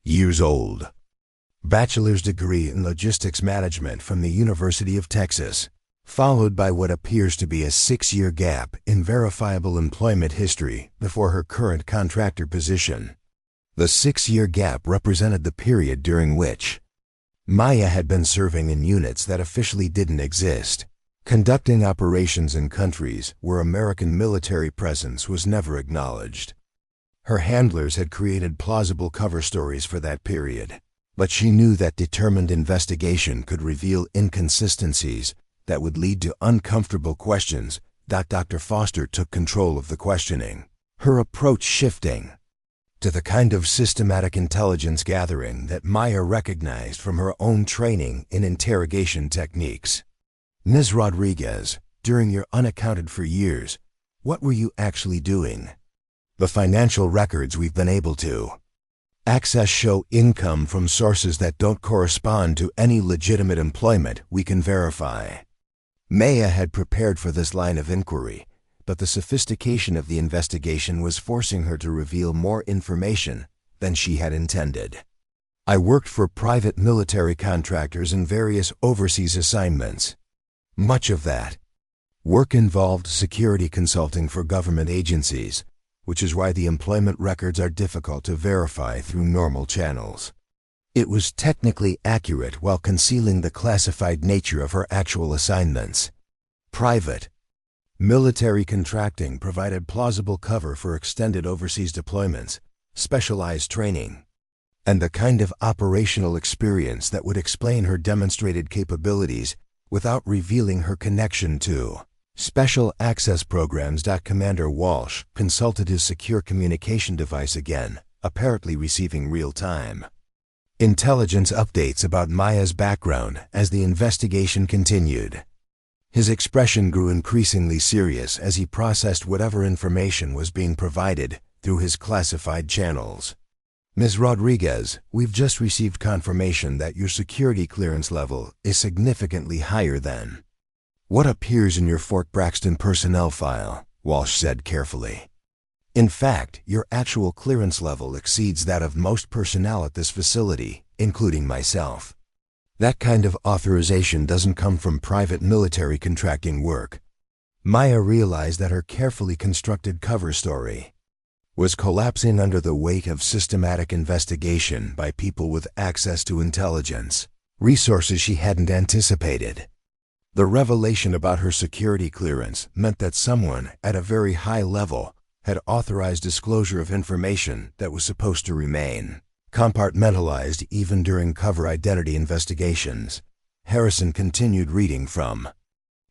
years old. Bachelor's degree in logistics management from the University of Texas, followed by what appears to be a 6-year gap in verifiable employment history before her current contractor position. The 6-year gap represented the period during which Maya had been serving in units that officially didn't exist, conducting operations in countries where American military presence was never acknowledged. Her handlers had created plausible cover stories for that period, but she knew that determined investigation could reveal inconsistencies that would lead to uncomfortable questions. Dr. Foster took control of the questioning, her approach shifting to the kind of systematic intelligence gathering that Maya recognized from her own training in interrogation techniques. Ms. Rodriguez, during your unaccounted for years, what were you actually doing? The financial records we've been able to access show income from sources that don't correspond to any legitimate employment we can verify. Maya had prepared for this line of inquiry, but the sophistication of the investigation was forcing her to reveal more information than she had intended. I worked for private military contractors in various overseas assignments. Much of that work involved security consulting for government agencies, which is why the employment records are difficult to verify through normal channels. It was technically accurate while concealing the classified nature of her actual assignments. Private. Military contracting provided plausible cover for extended overseas deployments, specialized training, and the kind of operational experience that would explain her demonstrated capabilities without revealing her connection to special access programs. Commander Walsh consulted his secure communication device again, apparently receiving real-time intelligence updates about Maya's background as the investigation continued. His expression grew increasingly serious as he processed whatever information was being provided through his classified channels. Ms. Rodriguez, we've just received confirmation that your security clearance level is significantly higher than what appears in your Fort Braxton personnel file, Walsh said carefully. In fact, your actual clearance level exceeds that of most personnel at this facility, including myself. That kind of authorization doesn't come from private military contracting work. Maya realized that her carefully constructed cover story was collapsing under the weight of systematic investigation by people with access to intelligence, resources she hadn't anticipated. The revelation about her security clearance meant that someone at a very high level had authorized disclosure of information that was supposed to remain compartmentalized even during cover identity investigations. Harrison continued reading from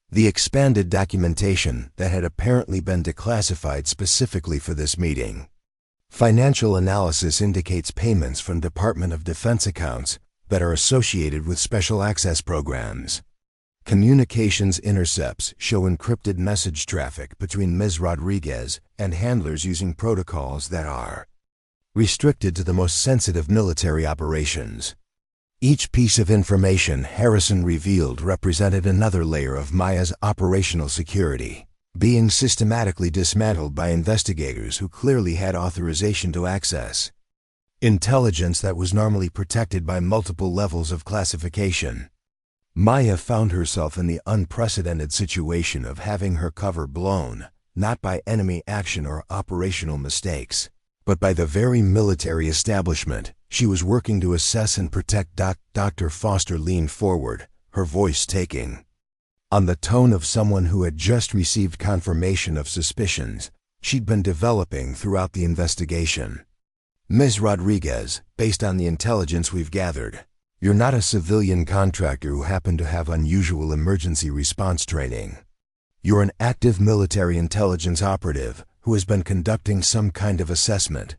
the expanded documentation that had apparently been declassified specifically for this meeting. Financial analysis indicates payments from Department of Defense accounts that are associated with special access programs. Communications intercepts show encrypted message traffic between Ms. Rodriguez and handlers using protocols that are restricted to the most sensitive military operations. Each piece of information Harrison revealed represented another layer of Maya's operational security, being systematically dismantled by investigators who clearly had authorization to access intelligence that was normally protected by multiple levels of classification. Maya found herself in the unprecedented situation of having her cover blown, not by enemy action or operational mistakes, but by the very military establishment she was working to assess and protect. Dr. Foster leaned forward, her voice taking on the tone of someone who had just received confirmation of suspicions she'd been developing throughout the investigation. Ms. Rodriguez, based on the intelligence we've gathered, you're not a civilian contractor who happened to have unusual emergency response training. You're an active military intelligence operative who has been conducting some kind of assessment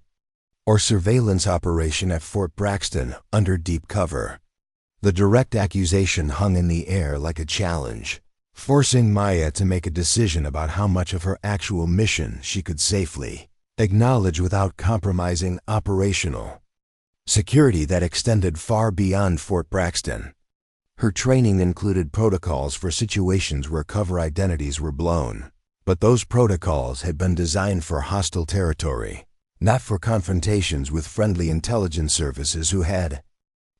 or surveillance operation at Fort Braxton under deep cover. The direct accusation hung in the air like a challenge, forcing Maya to make a decision about how much of her actual mission she could safely acknowledge without compromising operational security that extended far beyond Fort Braxton. Her training included protocols for situations where cover identities were blown, but those protocols had been designed for hostile territory, not for confrontations with friendly intelligence services who had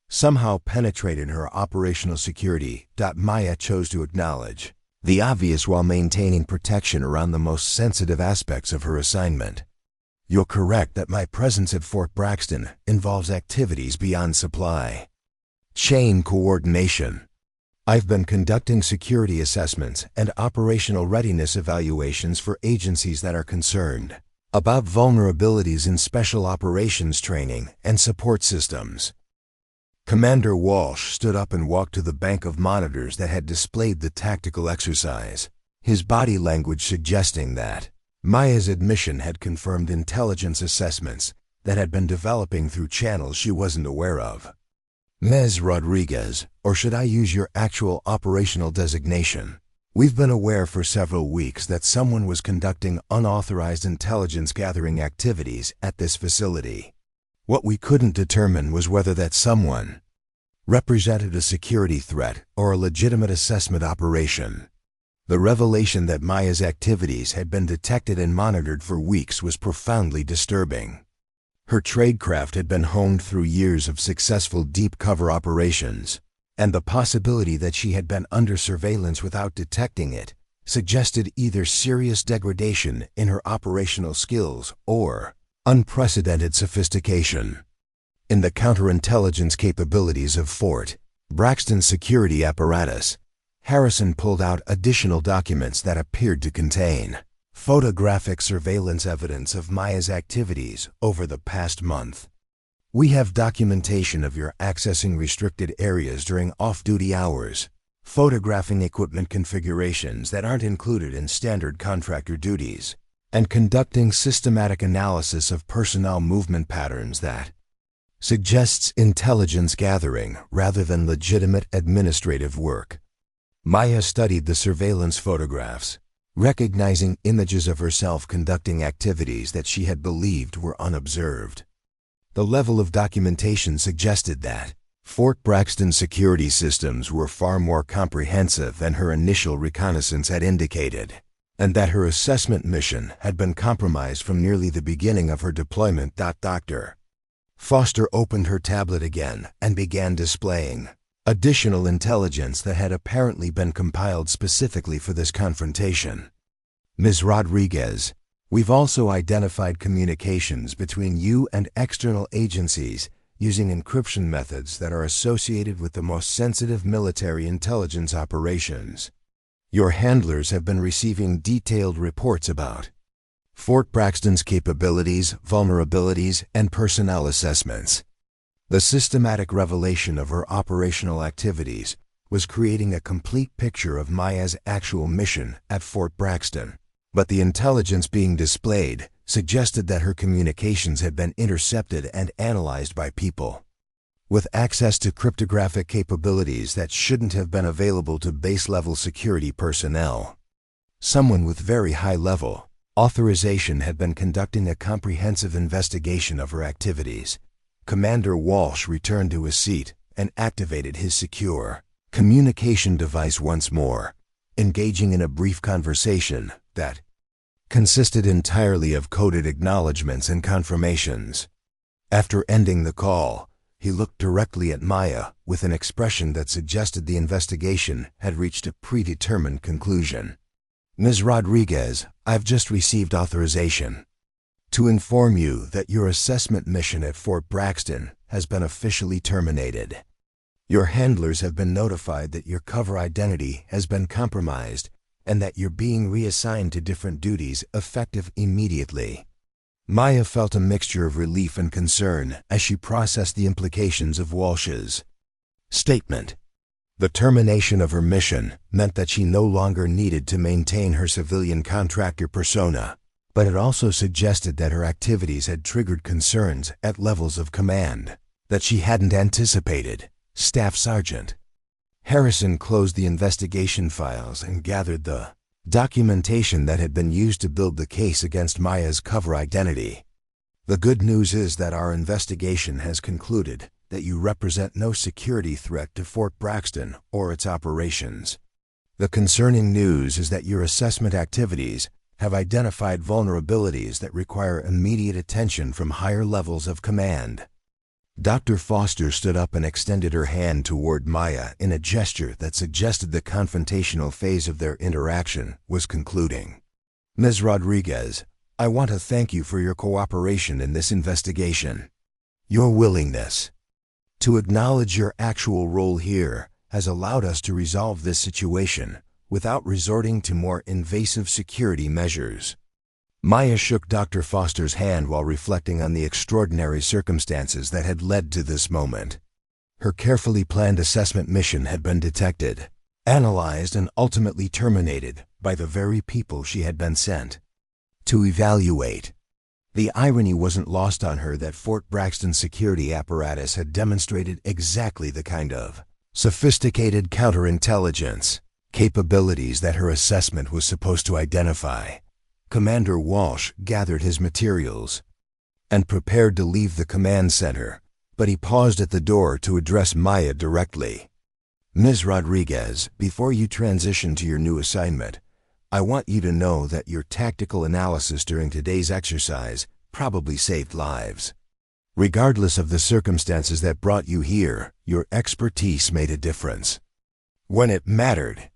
somehow penetrated her operational security. Maya chose to acknowledge the obvious while maintaining protection around the most sensitive aspects of her assignment. You're correct that my presence at Fort Braxton involves activities beyond supply chain coordination. I've been conducting security assessments and operational readiness evaluations for agencies that are concerned about vulnerabilities in special operations training and support systems. Commander Walsh stood up and walked to the bank of monitors that had displayed the tactical exercise, his body language suggesting that Maya's admission had confirmed intelligence assessments that had been developing through channels she wasn't aware of. Ms. Rodriguez, or should I use your actual operational designation? We've been aware for several weeks that someone was conducting unauthorized intelligence gathering activities at this facility. What we couldn't determine was whether that someone represented a security threat or a legitimate assessment operation. The revelation that Maya's activities had been detected and monitored for weeks was profoundly disturbing. Her tradecraft had been honed through years of successful deep cover operations, and the possibility that she had been under surveillance without detecting it suggested either serious degradation in her operational skills or unprecedented sophistication. In the counterintelligence capabilities of Fort Braxton's security apparatus, Harrison pulled out additional documents that appeared to contain photographic surveillance evidence of Maya's activities over the past month. We have documentation of your accessing restricted areas during off-duty hours, photographing equipment configurations that aren't included in standard contractor duties, and conducting systematic analysis of personnel movement patterns that suggests intelligence gathering rather than legitimate administrative work. Maya studied the surveillance photographs, recognizing images of herself conducting activities that she had believed were unobserved. The level of documentation suggested that Fort Braxton's security systems were far more comprehensive than her initial reconnaissance had indicated, and that her assessment mission had been compromised from nearly the beginning of her deployment. Dr. Foster opened her tablet again and began displaying additional intelligence that had apparently been compiled specifically for this confrontation. Ms. Rodriguez, we've also identified communications between you and external agencies using encryption methods that are associated with the most sensitive military intelligence operations. Your handlers have been receiving detailed reports about Fort Braxton's capabilities, vulnerabilities, and personnel assessments. The systematic revelation of her operational activities was creating a complete picture of Maya's actual mission at Fort Braxton, but the intelligence being displayed suggested that her communications had been intercepted and analyzed by people with access to cryptographic capabilities that shouldn't have been available to base-level security personnel. Someone with very high-level authorization had been conducting a comprehensive investigation of her activities. Commander Walsh returned to his seat and activated his secure communication device once more, engaging in a brief conversation that consisted entirely of coded acknowledgments and confirmations. After ending the call, he looked directly at Maya with an expression that suggested the investigation had reached a predetermined conclusion. Ms. Rodriguez, I've just received authorization to inform you that your assessment mission at Fort Braxton has been officially terminated. Your handlers have been notified that your cover identity has been compromised and that you're being reassigned to different duties effective immediately. Maya felt a mixture of relief and concern as she processed the implications of Walsh's statement. The termination of her mission meant that she no longer needed to maintain her civilian contractor persona, but it also suggested that her activities had triggered concerns at levels of command that she hadn't anticipated. Staff Sergeant Harrison closed the investigation files and gathered the documentation that had been used to build the case against Maya's cover identity. The good news is that our investigation has concluded that you represent no security threat to Fort Braxton or its operations. The concerning news is that your assessment activities have identified vulnerabilities that require immediate attention from higher levels of command. Dr. Foster stood up and extended her hand toward Maya in a gesture that suggested the confrontational phase of their interaction was concluding. Ms. Rodriguez, I want to thank you for your cooperation in this investigation. Your willingness to acknowledge your actual role here has allowed us to resolve this situation without resorting to more invasive security measures. Maya shook Dr. Foster's hand while reflecting on the extraordinary circumstances that had led to this moment. Her carefully planned assessment mission had been detected, analyzed, and ultimately terminated by the very people she had been sent to evaluate. The irony wasn't lost on her that Fort Braxton's security apparatus had demonstrated exactly the kind of sophisticated counterintelligence capabilities that her assessment was supposed to identify. Commander Walsh gathered his materials and prepared to leave the command center, but he paused at the door to address Maya directly. Ms. Rodriguez, before you transition to your new assignment, I want you to know that your tactical analysis during today's exercise probably saved lives. Regardless of the circumstances that brought you here, your expertise made a difference when it mattered.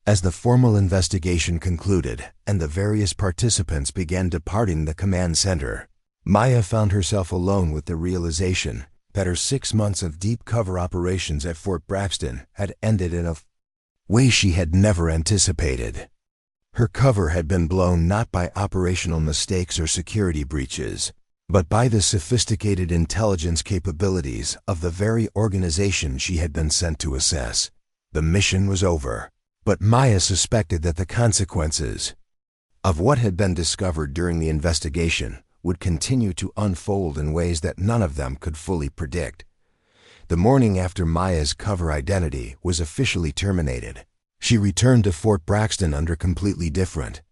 As the formal investigation concluded and the various participants began departing the command center, Maya found herself alone with the realization that her 6 months of deep cover operations at Fort Braxton had ended in a way she had never anticipated. Her cover had been blown not by operational mistakes or security breaches, but by the sophisticated intelligence capabilities of the very organization she had been sent to assess. The mission was over, but Maya suspected that the consequences of what had been discovered during the investigation would continue to unfold in ways that none of them could fully predict. The morning after Maya's cover identity was officially terminated, she returned to Fort Braxton under completely different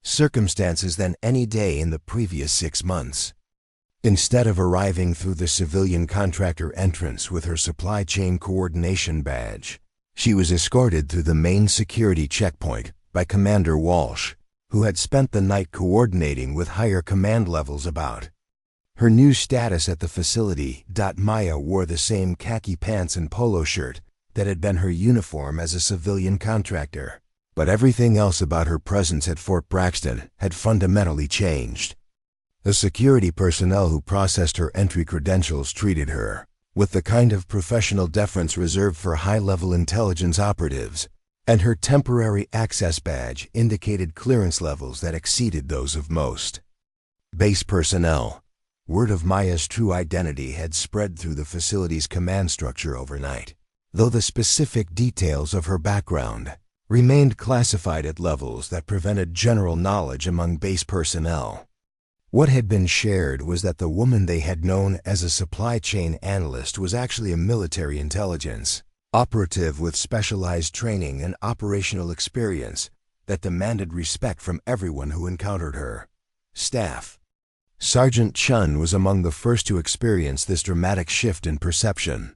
circumstances than any day in the previous 6 months. Instead of arriving through the civilian contractor entrance with her supply chain coordination badge, she was escorted through the main security checkpoint by Commander Walsh, who had spent the night coordinating with higher command levels about her new status at the facility. Maya wore the same khaki pants and polo shirt that had been her uniform as a civilian contractor, but everything else about her presence at Fort Braxton had fundamentally changed. The security personnel who processed her entry credentials treated her with the kind of professional deference reserved for high-level intelligence operatives, and her temporary access badge indicated clearance levels that exceeded those of most base personnel. Word of Maya's true identity had spread through the facility's command structure overnight, though the specific details of her background remained classified at levels that prevented general knowledge among base personnel. What had been shared was that the woman they had known as a supply chain analyst was actually a military intelligence operative with specialized training and operational experience that demanded respect from everyone who encountered her. Staff Sergeant Chun was among the first to experience this dramatic shift in perception.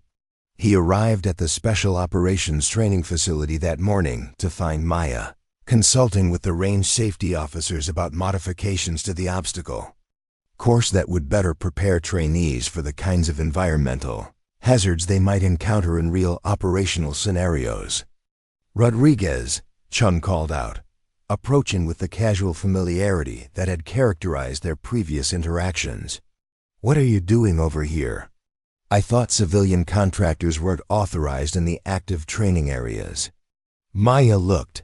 He arrived at the Special Operations Training Facility that morning to find Maya consulting with the range safety officers about modifications to the obstacle course that would better prepare trainees for the kinds of environmental hazards they might encounter in real operational scenarios. "Rodriguez," Chun called out, approaching with the casual familiarity that had characterized their previous interactions. "What are you doing over here? I thought civilian contractors weren't authorized in the active training areas." Maya looked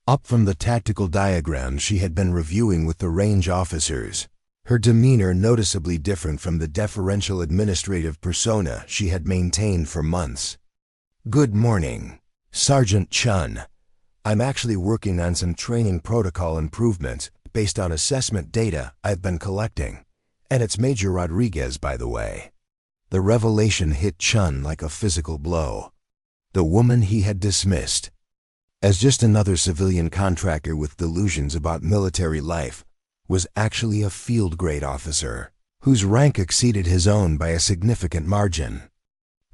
up from the tactical diagrams she had been reviewing with the range officers, her demeanor noticeably different from the deferential administrative persona she had maintained for months. "Good morning, Sergeant Chun. I'm actually working on some training protocol improvements based on assessment data I've been collecting. And it's Major Rodriguez, by the way." The revelation hit Chun like a physical blow. The woman he had dismissed as just another civilian contractor with delusions about military life was actually a field-grade officer whose rank exceeded his own by a significant margin.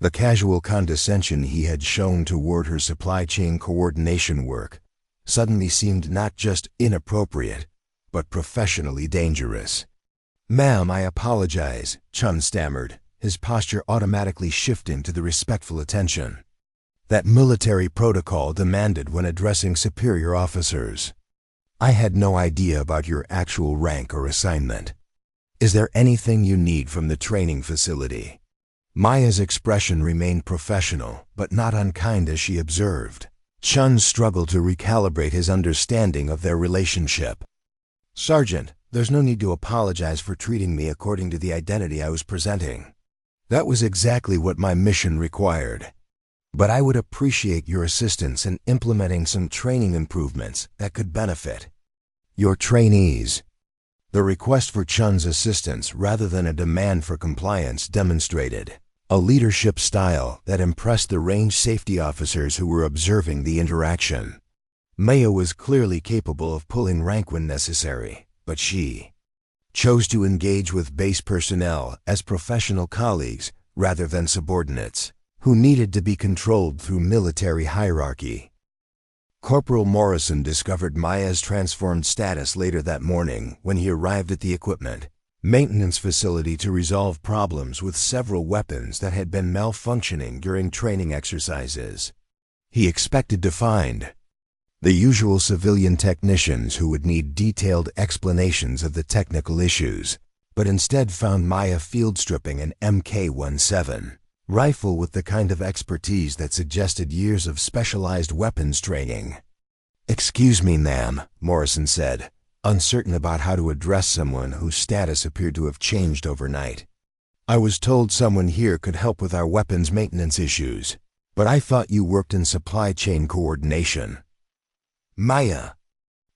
The casual condescension he had shown toward her supply chain coordination work suddenly seemed not just inappropriate, but professionally dangerous. "Ma'am, I apologize," Chun stammered, his posture automatically shifting to the respectful attention that military protocol demanded when addressing superior officers. "I had no idea about your actual rank or assignment. Is there anything you need from the training facility?" Maya's expression remained professional, but not unkind as she observed. Chun struggled to recalibrate his understanding of their relationship. "Sergeant, there's no need to apologize for treating me according to the identity I was presenting. That was exactly what my mission required. But I would appreciate your assistance in implementing some training improvements that could benefit your trainees." The request for Chun's assistance rather than a demand for compliance demonstrated a leadership style that impressed the range safety officers who were observing the interaction. Maya was clearly capable of pulling rank when necessary, but she chose to engage with base personnel as professional colleagues rather than subordinates who needed to be controlled through military hierarchy. Corporal Morrison discovered Maya's transformed status later that morning when he arrived at the equipment maintenance facility to resolve problems with several weapons that had been malfunctioning during training exercises. He expected to find the usual civilian technicians who would need detailed explanations of the technical issues, but instead found Maya field stripping an MK-17 rifle with the kind of expertise that suggested years of specialized weapons training. "Excuse me, ma'am," Morrison said, uncertain about how to address someone whose status appeared to have changed overnight. "I was told someone here could help with our weapons maintenance issues, but I thought you worked in supply chain coordination." Maya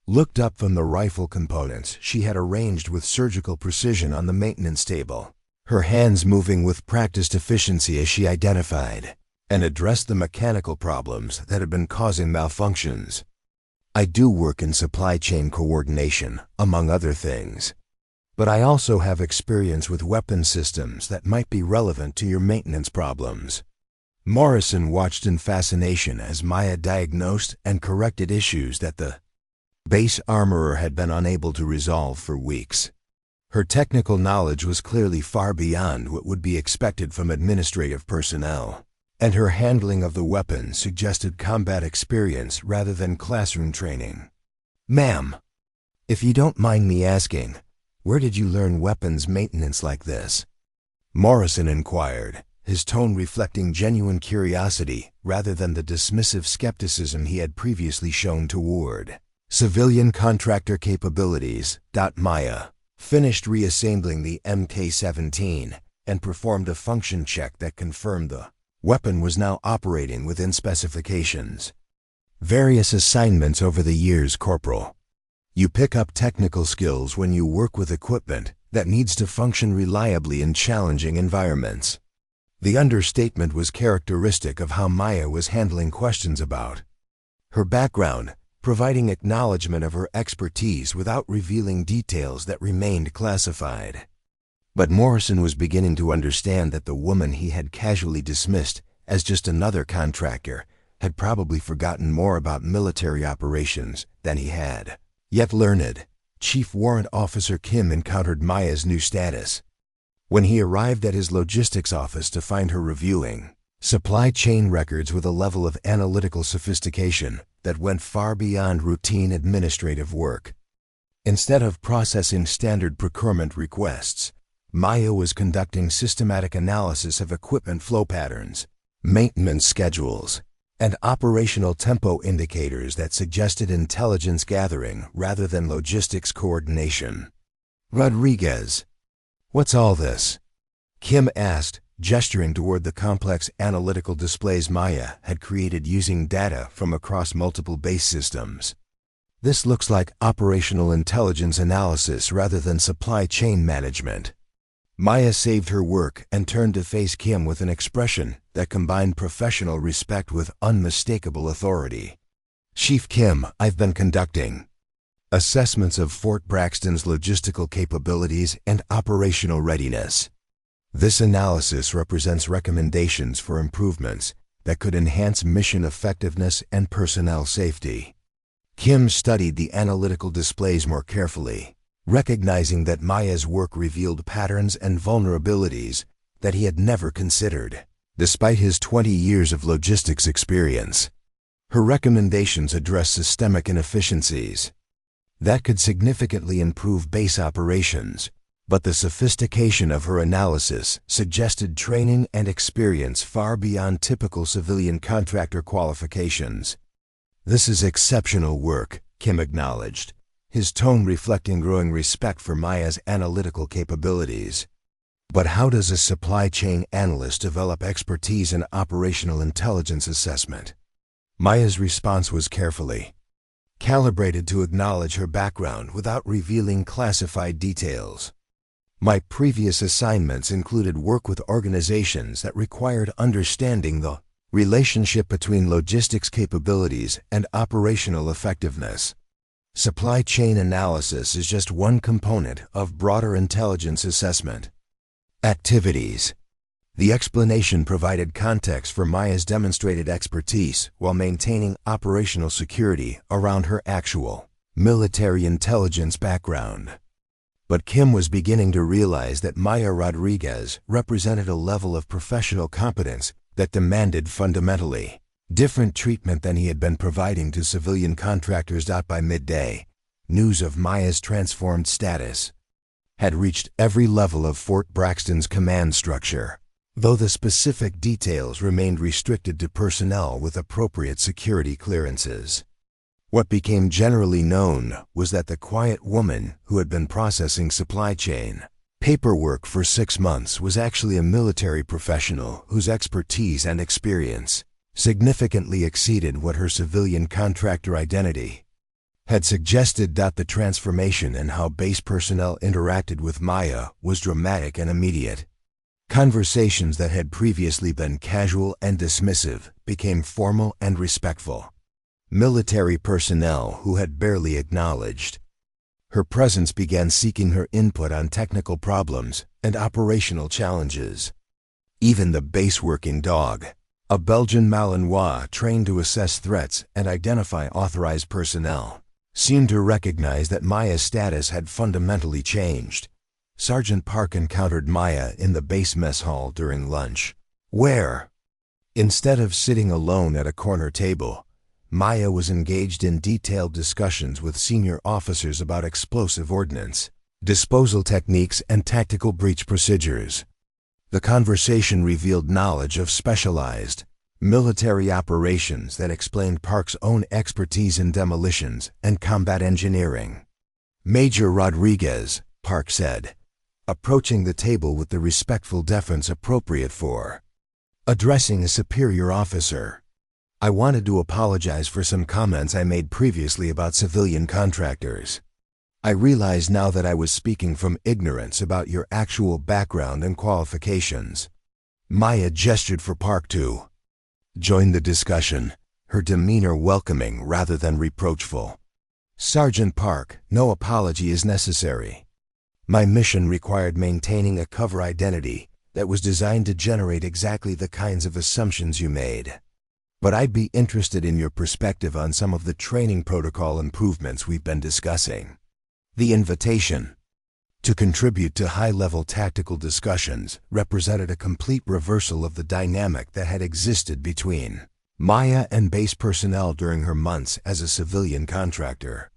looked up from the rifle components she had arranged with surgical precision on the maintenance table, her hands moving with practiced efficiency as she identified and addressed the mechanical problems that had been causing malfunctions. "I do work in supply chain coordination, among other things, but I also have experience with weapon systems that might be relevant to your maintenance problems." Morrison watched in fascination as Maya diagnosed and corrected issues that the base armorer had been unable to resolve for weeks. Her technical knowledge was clearly far beyond what would be expected from administrative personnel, and her handling of the weapon suggested combat experience rather than classroom training. "Ma'am, if you don't mind me asking, where did you learn weapons maintenance like this?" Morrison inquired, his tone reflecting genuine curiosity rather than the dismissive skepticism he had previously shown toward civilian contractor capabilities. Maya finished reassembling the MK-17 and performed a function check that confirmed the weapon was now operating within specifications. "Various assignments over the years, Corporal. You pick up technical skills when you work with equipment that needs to function reliably in challenging environments." The understatement was characteristic of how Maya was handling questions about her background, providing acknowledgement of her expertise without revealing details that remained classified. But Morrison was beginning to understand that the woman he had casually dismissed as just another contractor had probably forgotten more about military operations than he had. Yet learned, Chief Warrant Officer Kim encountered Maya's new status when he arrived at his logistics office to find her reviewing supply chain records with a level of analytical sophistication that went far beyond routine administrative work. Instead of processing standard procurement requests, Maya was conducting systematic analysis of equipment flow patterns, maintenance schedules, and operational tempo indicators that suggested intelligence gathering rather than logistics coordination. "Rodriguez, what's all this?" Kim asked, gesturing toward the complex analytical displays Maya had created using data from across multiple base systems. "This looks like operational intelligence analysis rather than supply chain management." Maya saved her work and turned to face Kim with an expression that combined professional respect with unmistakable authority. "Chief Kim, I've been conducting assessments of Fort Braxton's logistical capabilities and operational readiness. This analysis represents recommendations for improvements that could enhance mission effectiveness and personnel safety." Kim studied the analytical displays more carefully, recognizing that Maya's work revealed patterns and vulnerabilities that he had never considered. Despite his 20 years of logistics experience, her recommendations addressed systemic inefficiencies that could significantly improve base operations, but the sophistication of her analysis suggested training and experience far beyond typical civilian contractor qualifications. "This is exceptional work," Kim acknowledged, his tone reflecting growing respect for Maya's analytical capabilities. "But how does a supply chain analyst develop expertise in operational intelligence assessment?" Maya's response was carefully calibrated to acknowledge her background without revealing classified details. "My previous assignments included work with organizations that required understanding the relationship between logistics capabilities and operational effectiveness. Supply chain analysis is just one component of broader intelligence assessment activities." The explanation provided context for Maya's demonstrated expertise while maintaining operational security around her actual military intelligence background. But Kim was beginning to realize that Maya Rodriguez represented a level of professional competence that demanded fundamentally different treatment than he had been providing to civilian contractors. By midday, news of Maya's transformed status had reached every level of Fort Braxton's command structure, though the specific details remained restricted to personnel with appropriate security clearances. What became generally known was that the quiet woman who had been processing supply chain paperwork for 6 months was actually a military professional whose expertise and experience significantly exceeded what her civilian contractor identity had suggested. The transformation in how base personnel interacted with Maya was dramatic and immediate. Conversations that had previously been casual and dismissive became formal and respectful. Military personnel who had barely acknowledged her presence began seeking her input on technical problems and operational challenges. Even the base working dog, a Belgian Malinois trained to assess threats and identify authorized personnel, seemed to recognize that Maya's status had fundamentally changed. Sergeant Park encountered Maya in the base mess hall during lunch, where, instead of sitting alone at a corner table, Maya was engaged in detailed discussions with senior officers about explosive ordnance, disposal techniques, and tactical breach procedures. The conversation revealed knowledge of specialized military operations that explained Park's own expertise in demolitions and combat engineering. "Major Rodriguez," Park said, approaching the table with the respectful deference appropriate for addressing a superior officer. "I wanted to apologize for some comments I made previously about civilian contractors. I realize now that I was speaking from ignorance about your actual background and qualifications." Maya gestured for Park to join the discussion, her demeanor welcoming rather than reproachful. "Sergeant Park, no apology is necessary. My mission required maintaining a cover identity that was designed to generate exactly the kinds of assumptions you made. But I'd be interested in your perspective on some of the training protocol improvements we've been discussing." The invitation to contribute to high-level tactical discussions represented a complete reversal of the dynamic that had existed between Maya and base personnel during her months as a civilian contractor.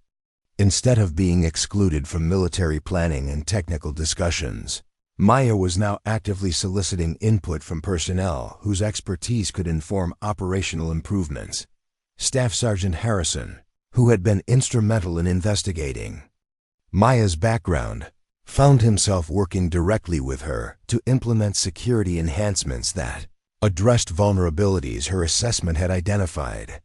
Instead of being excluded from military planning and technical discussions, Maya was now actively soliciting input from personnel whose expertise could inform operational improvements. Staff Sergeant Harrison, who had been instrumental in investigating Maya's background, found himself working directly with her to implement security enhancements that addressed vulnerabilities her assessment had identified.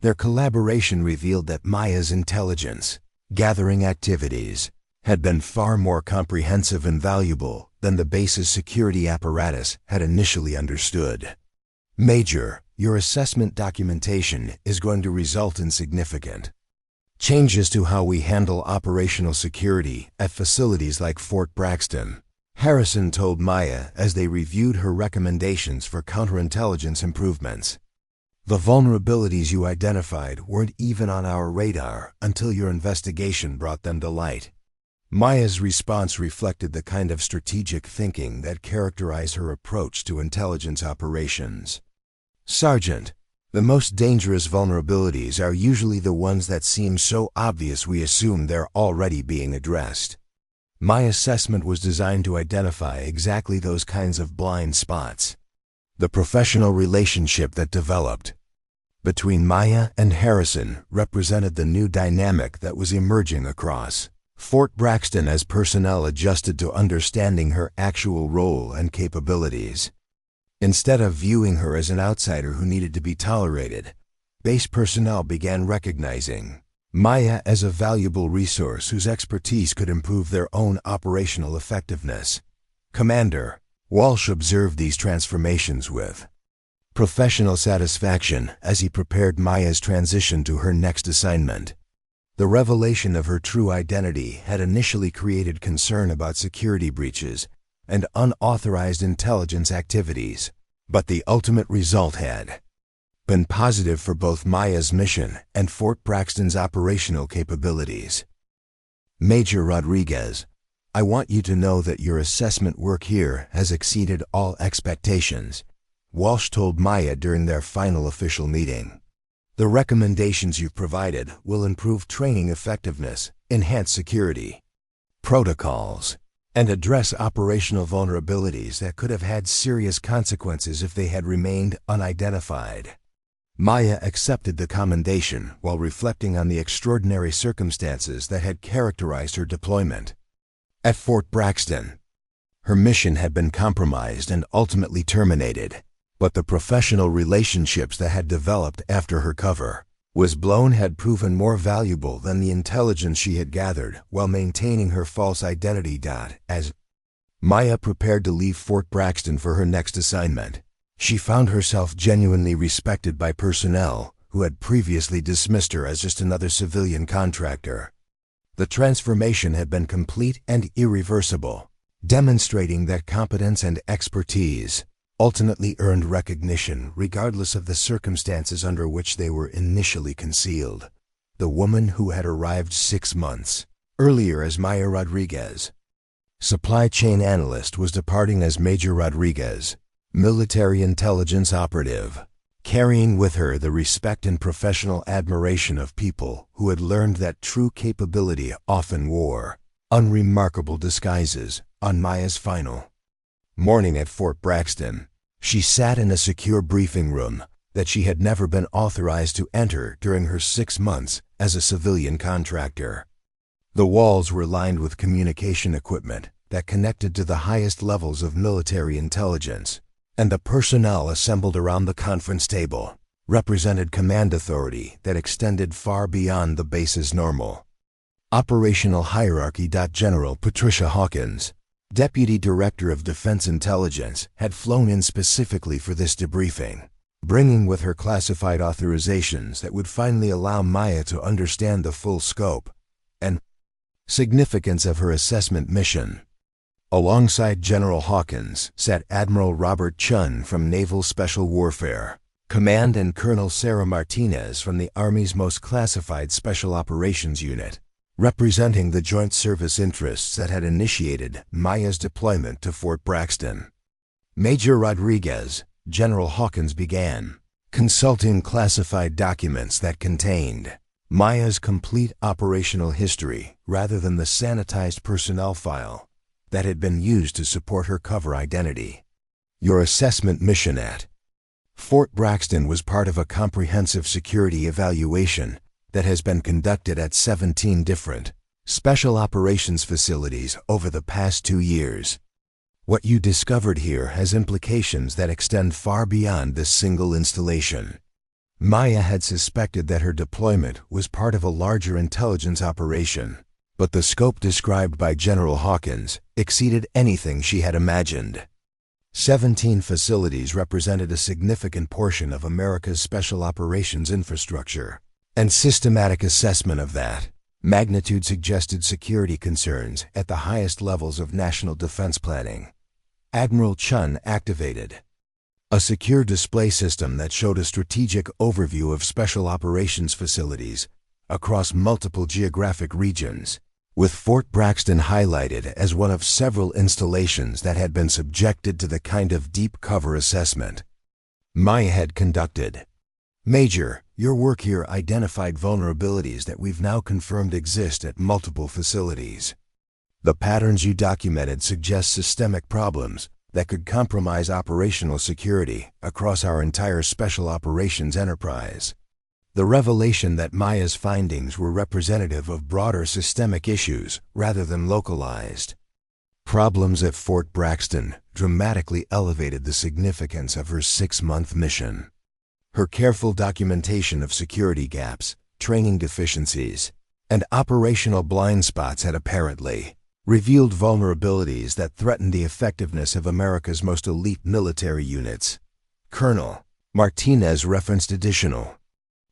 Their collaboration revealed that Maya's intelligence gathering activities had been far more comprehensive and valuable than the base's security apparatus had initially understood. "Major, your assessment documentation is going to result in significant changes to how we handle operational security at facilities like Fort Braxton," Harrison told Maya as they reviewed her recommendations for counterintelligence improvements. "The vulnerabilities you identified weren't even on our radar until your investigation brought them to light." Maya's response reflected the kind of strategic thinking that characterized her approach to intelligence operations. "Sergeant, the most dangerous vulnerabilities are usually the ones that seem so obvious we assume they're already being addressed." My assessment was designed to identify exactly those kinds of blind spots. The professional relationship that developed between Maya and Harrison represented the new dynamic that was emerging across Fort Braxton as personnel adjusted to understanding her actual role and capabilities. Instead of viewing her as an outsider who needed to be tolerated, base personnel began recognizing Maya as a valuable resource whose expertise could improve their own operational effectiveness. Commander Walsh observed these transformations with professional satisfaction as he prepared Maya's transition to her next assignment. The revelation of her true identity had initially created concern about security breaches and unauthorized intelligence activities, but the ultimate result had been positive for both Maya's mission and Fort Braxton's operational capabilities. "Major Rodriguez, I want you to know that your assessment work here has exceeded all expectations," Walsh told Maya during their final official meeting. "The recommendations you've provided will improve training effectiveness, enhance security protocols, and address operational vulnerabilities that could have had serious consequences if they had remained unidentified. Maya accepted the commendation while reflecting on the extraordinary circumstances that had characterized her deployment. At Fort Braxton, her mission had been compromised and ultimately terminated, but the professional relationships that had developed after her cover was blown had proven more valuable than the intelligence she had gathered while maintaining her false identity. As Maya prepared to leave Fort Braxton for her next assignment, she found herself genuinely respected by personnel who had previously dismissed her as just another civilian contractor. The transformation had been complete and irreversible, demonstrating that competence and expertise ultimately earned recognition regardless of the circumstances under which they were initially concealed. The woman who had arrived 6 months earlier as Maya Rodriguez, supply chain analyst, was departing as Major Rodriguez, military intelligence operative, carrying with her the respect and professional admiration of people who had learned that true capability often wore unremarkable disguises. On Maya's final morning at Fort Braxton, she sat in a secure briefing room that she had never been authorized to enter during her 6 months as a civilian contractor. The walls were lined with communication equipment that connected to the highest levels of military intelligence, and the personnel assembled around the conference table represented command authority that extended far beyond the base's normal operational hierarchy. General Patricia Hawkins, Deputy Director of Defense Intelligence, had flown in specifically for this debriefing, bringing with her classified authorizations that would finally allow Maya to understand the full scope and significance of her assessment mission. Alongside General Hawkins sat Admiral Robert Chun from Naval Special Warfare Command and Colonel Sarah Martinez from the Army's most classified Special Operations Unit, representing the joint service interests that had initiated Maya's deployment to Fort Braxton. Major Rodriguez, General Hawkins began consulting classified documents that contained Maya's complete operational history rather than the sanitized personnel file that had been used to support her cover identity. Your assessment mission at Fort Braxton was part of a comprehensive security evaluation that has been conducted at 17 different special operations facilities over the past 2 years. What you discovered here has implications that extend far beyond this single installation. Maya had suspected that her deployment was part of a larger intelligence operation, but the scope described by General Hawkins exceeded anything she had imagined. 17 facilities represented a significant portion of America's special operations infrastructure, and systematic assessment of that magnitude suggested security concerns at the highest levels of national defense planning. Admiral Chun activated a secure display system that showed a strategic overview of special operations facilities across multiple geographic regions, with Fort Braxton highlighted as one of several installations that had been subjected to the kind of deep cover assessment Maya had conducted. Major, your work here identified vulnerabilities that we've now confirmed exist at multiple facilities. The patterns you documented suggest systemic problems that could compromise operational security across our entire special operations enterprise. The revelation that Maya's findings were representative of broader systemic issues rather than localized problems at Fort Braxton dramatically elevated the significance of her 6-month mission. Her careful documentation of security gaps, training deficiencies, and operational blind spots had apparently revealed vulnerabilities that threatened the effectiveness of America's most elite military units. Colonel Martinez referenced additional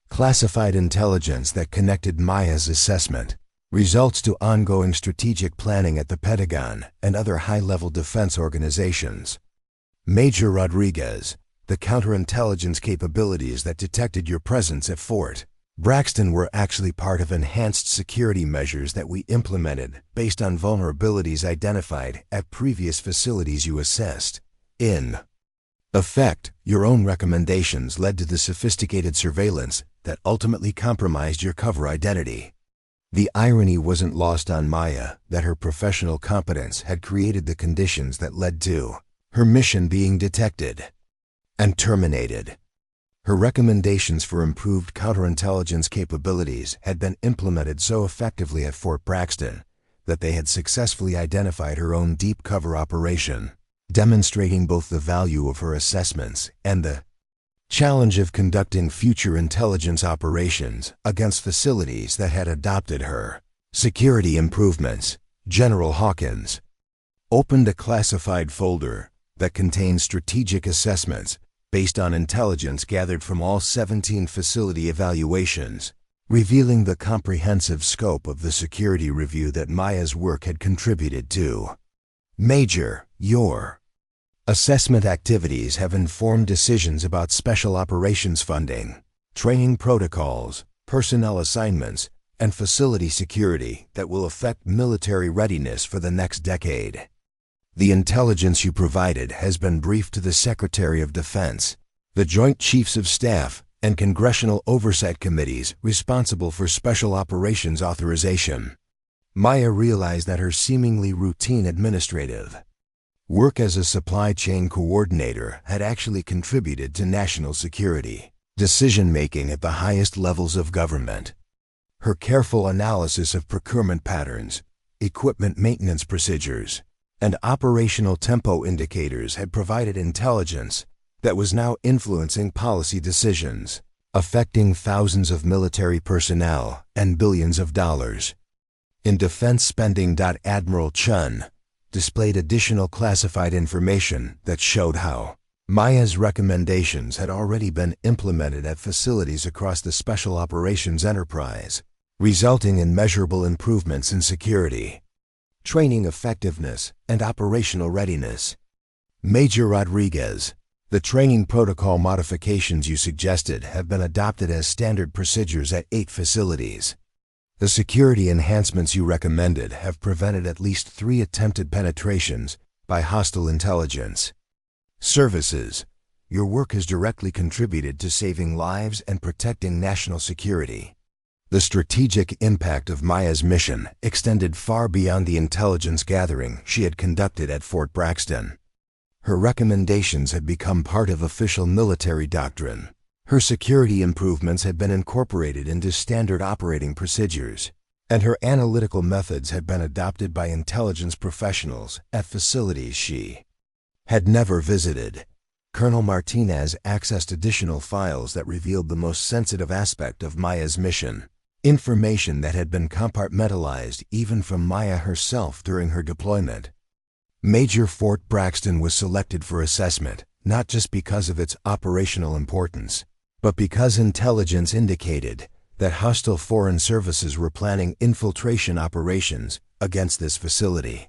classified intelligence that connected Maya's assessment results to ongoing strategic planning at the Pentagon and other high-level defense organizations. Major Rodriguez, the counterintelligence capabilities that detected your presence at Fort Braxton were actually part of enhanced security measures that we implemented based on vulnerabilities identified at previous facilities you assessed. In effect, your own recommendations led to the sophisticated surveillance that ultimately compromised your cover identity. The irony wasn't lost on Maya that her professional competence had created the conditions that led to her mission being detected and terminated. Her recommendations for improved counterintelligence capabilities had been implemented so effectively at Fort Braxton that they had successfully identified her own deep cover operation, demonstrating both the value of her assessments and the challenge of conducting future intelligence operations against facilities that had adopted her security improvements. General Hawkins opened a classified folder that contained strategic assessments based on intelligence gathered from all 17 facility evaluations, revealing the comprehensive scope of the security review that Maya's work had contributed to. Major, your assessment activities have informed decisions about special operations funding, training protocols, personnel assignments, and facility security that will affect military readiness for the next decade. The intelligence you provided has been briefed to the Secretary of Defense, the Joint Chiefs of Staff, and Congressional Oversight Committees responsible for Special Operations authorization. Maya realized that her seemingly routine administrative work as a supply chain coordinator had actually contributed to national security decision-making at the highest levels of government. Her careful analysis of procurement patterns, equipment maintenance procedures, and operational tempo indicators had provided intelligence that was now influencing policy decisions, affecting thousands of military personnel and billions of dollars in defense spending. Admiral Chun displayed additional classified information that showed how Maya's recommendations had already been implemented at facilities across the Special Operations enterprise, resulting in measurable improvements in security, training effectiveness, and operational readiness. Major Rodriguez, the training protocol modifications you suggested have been adopted as standard procedures at 8 facilities. The security enhancements you recommended have prevented at least 3 attempted penetrations by hostile intelligence services. Your work has directly contributed to saving lives and protecting national security. The strategic impact of Maya's mission extended far beyond the intelligence gathering she had conducted at Fort Braxton. Her recommendations had become part of official military doctrine. Her security improvements had been incorporated into standard operating procedures, and her analytical methods had been adopted by intelligence professionals at facilities she had never visited. Colonel Martinez accessed additional files that revealed the most sensitive aspect of Maya's mission, information that had been compartmentalized even from Maya herself during her deployment. Major Fort Braxton was selected for assessment not just because of its operational importance, but because intelligence indicated that hostile foreign services were planning infiltration operations against this facility.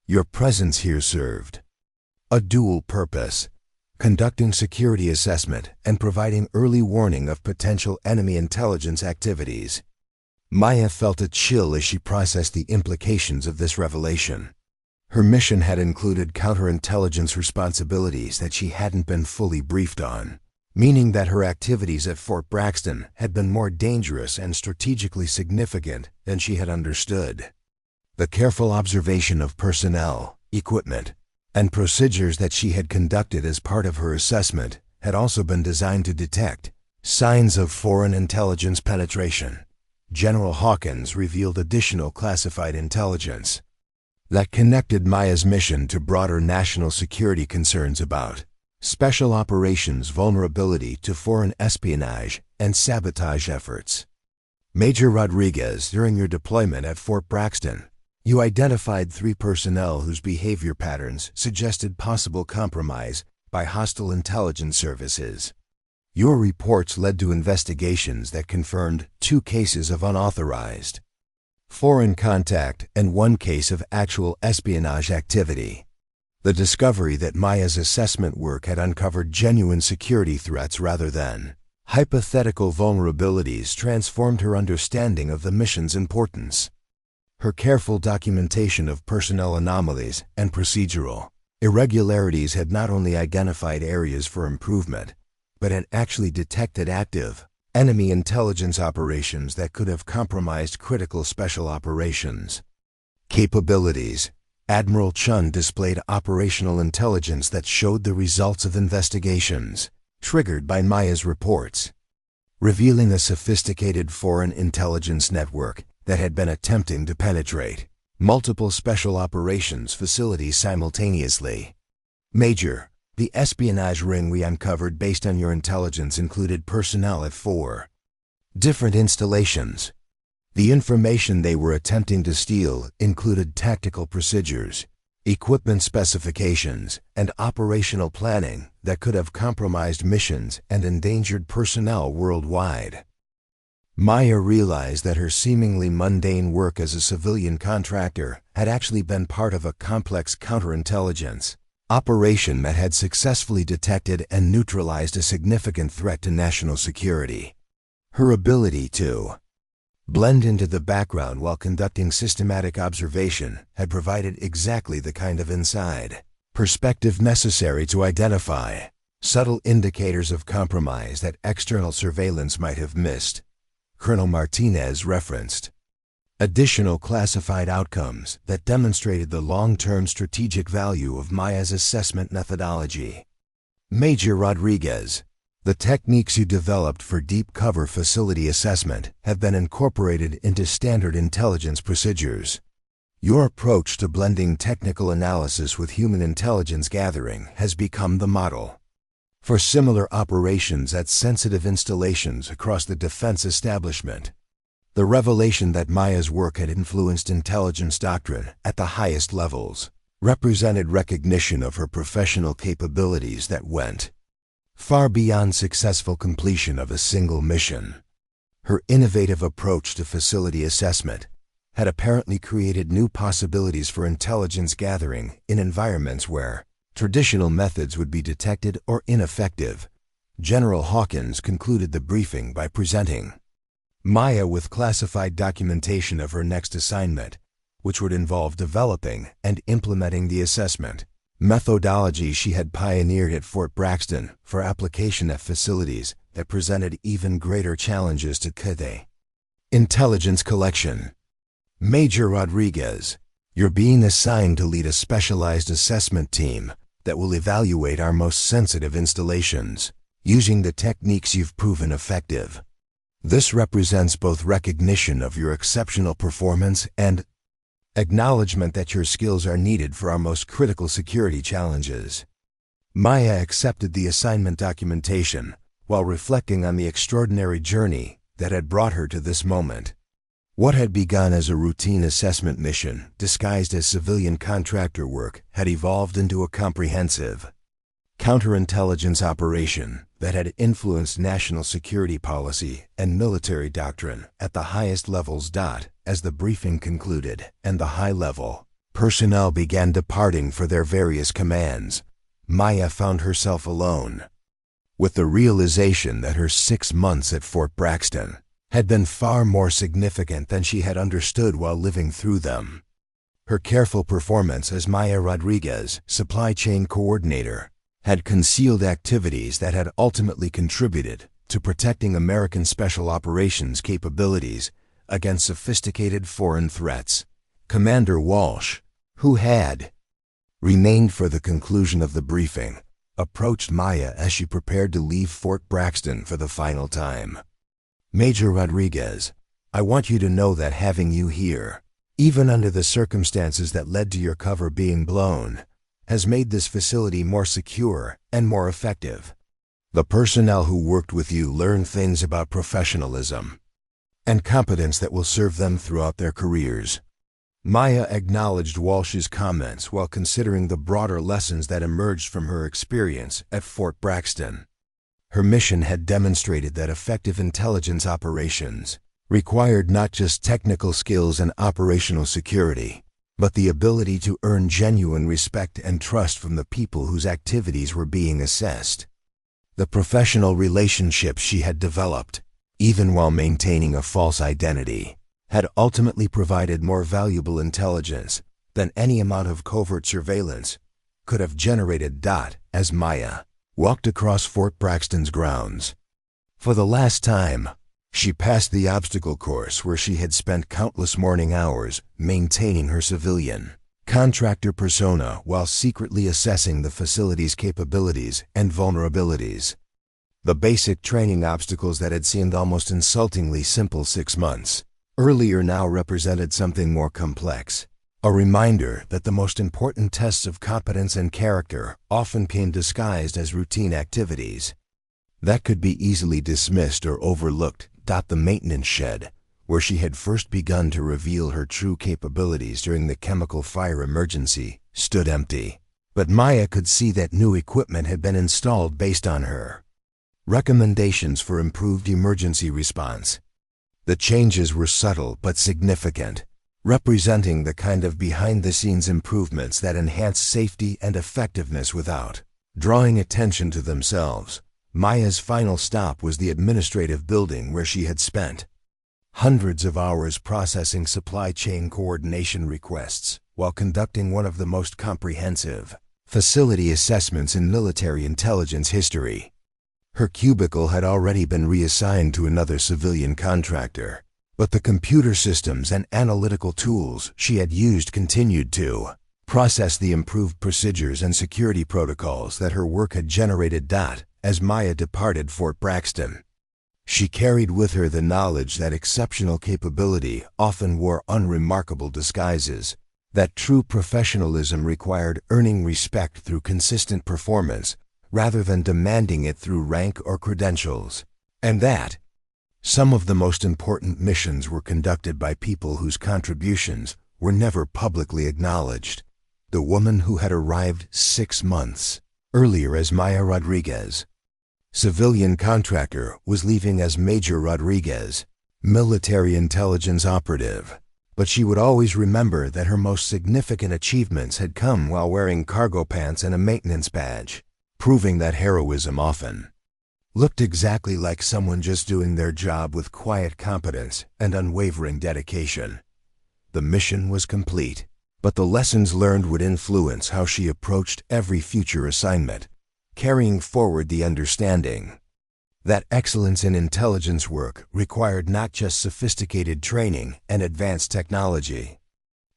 Your presence here served a dual purpose: conducting security assessment and providing early warning of potential enemy intelligence activities. Maya felt a chill as she processed the implications of this revelation. Her mission had included counterintelligence responsibilities that she hadn't been fully briefed on, meaning that her activities at Fort Braxton had been more dangerous and strategically significant than she had understood. The careful observation of personnel, equipment, and procedures that she had conducted as part of her assessment had also been designed to detect signs of foreign intelligence penetration. General Hawkins revealed additional classified intelligence that connected Maya's mission to broader national security concerns about special operations vulnerability to foreign espionage and sabotage efforts. Major Rodriguez, during your deployment at Fort Braxton, you identified 3 personnel whose behavior patterns suggested possible compromise by hostile intelligence services. Your reports led to investigations that confirmed 2 cases of unauthorized foreign contact and 1 case of actual espionage activity. The discovery that Maya's assessment work had uncovered genuine security threats rather than hypothetical vulnerabilities transformed her understanding of the mission's importance. Her careful documentation of personnel anomalies and procedural irregularities had not only identified areas for improvement, but had actually detected active enemy intelligence operations that could have compromised critical special operations. Capabilities. Admiral Chun displayed operational intelligence that showed the results of investigations, triggered by Maya's reports, revealing a sophisticated foreign intelligence network that had been attempting to penetrate multiple special operations facilities simultaneously. Major, the espionage ring we uncovered based on your intelligence included personnel at 4 different installations. The information they were attempting to steal included tactical procedures, equipment specifications, and operational planning that could have compromised missions and endangered personnel worldwide. Maya realized that her seemingly mundane work as a civilian contractor had actually been part of a complex counterintelligence operation that had successfully detected and neutralized a significant threat to national security. Her ability to blend into the background while conducting systematic observation had provided exactly the kind of inside perspective necessary to identify subtle indicators of compromise that external surveillance might have missed. Colonel Martinez referenced additional classified outcomes that demonstrated the long-term strategic value of Maya's assessment methodology. Major Rodriguez, the techniques you developed for deep cover facility assessment have been incorporated into standard intelligence procedures. Your approach to blending technical analysis with human intelligence gathering has become the model for similar operations at sensitive installations across the defense establishment. The revelation that Maya's work had influenced intelligence doctrine at the highest levels represented recognition of her professional capabilities that went far beyond successful completion of a single mission. Her innovative approach to facility assessment had apparently created new possibilities for intelligence gathering in environments where traditional methods would be detected or ineffective. General Hawkins concluded the briefing by presenting Maya with classified documentation of her next assignment, which would involve developing and implementing the assessment methodology she had pioneered at Fort Braxton for application at facilities that presented even greater challenges to Cathay. Intelligence collection. Major Rodriguez, you're being assigned to lead a specialized assessment team that will evaluate our most sensitive installations, using the techniques you've proven effective. This represents both recognition of your exceptional performance and acknowledgement that your skills are needed for our most critical security challenges. Maya accepted the assignment documentation while reflecting on the extraordinary journey that had brought her to this moment. What had begun as a routine assessment mission disguised as civilian contractor work had evolved into a comprehensive counterintelligence operation that had influenced national security policy and military doctrine at the highest levels. As the briefing concluded and the high-level personnel began departing for their various commands, Maya found herself alone with the realization that her 6 months at Fort Braxton had been far more significant than she had understood while living through them. Her careful performance as Maya Rodriguez, supply chain coordinator, had concealed activities that had ultimately contributed to protecting American special operations capabilities against sophisticated foreign threats. Commander Walsh, who had remained for the conclusion of the briefing, approached Maya as she prepared to leave Fort Braxton for the final time. Major Rodriguez, I want you to know that having you here, even under the circumstances that led to your cover being blown, has made this facility more secure and more effective. The personnel who worked with you learned things about professionalism and competence that will serve them throughout their careers. Maya acknowledged Walsh's comments while considering the broader lessons that emerged from her experience at Fort Braxton. Her mission had demonstrated that effective intelligence operations required not just technical skills and operational security, but the ability to earn genuine respect and trust from the people whose activities were being assessed. The professional relationships she had developed, even while maintaining a false identity, had ultimately provided more valuable intelligence than any amount of covert surveillance could have generated. As Maya walked across Fort Braxton's grounds, For the last time, she passed the obstacle course where she had spent countless morning hours maintaining her civilian contractor persona while secretly assessing the facility's capabilities and vulnerabilities. The basic training obstacles that had seemed almost insultingly simple 6 months earlier now represented something more complex. A reminder that the most important tests of competence and character often came disguised as routine activities that could be easily dismissed or overlooked. The maintenance shed, where she had first begun to reveal her true capabilities during the chemical fire emergency, stood empty. But Maya could see that new equipment had been installed based on her recommendations for improved emergency response. The changes were subtle but significant, representing the kind of behind-the-scenes improvements that enhance safety and effectiveness without drawing attention to themselves. Maya's final stop was the administrative building where she had spent hundreds of hours processing supply chain coordination requests while conducting one of the most comprehensive facility assessments in military intelligence history. Her cubicle had already been reassigned to another civilian contractor, but the computer systems and analytical tools she had used continued to process the improved procedures and security protocols that her work had generated. As Maya departed Fort Braxton, she carried with her the knowledge that exceptional capability often wore unremarkable disguises, that true professionalism required earning respect through consistent performance rather than demanding it through rank or credentials, and that some of the most important missions were conducted by people whose contributions were never publicly acknowledged. The woman who had arrived 6 months earlier as Maya Rodriguez, civilian contractor, was leaving as Major Rodriguez, military intelligence operative. But she would always remember that her most significant achievements had come while wearing cargo pants and a maintenance badge, proving that heroism often looked exactly like someone just doing their job with quiet competence and unwavering dedication. The mission was complete, but the lessons learned would influence how she approached every future assignment, carrying forward the understanding that excellence in intelligence work required not just sophisticated training and advanced technology,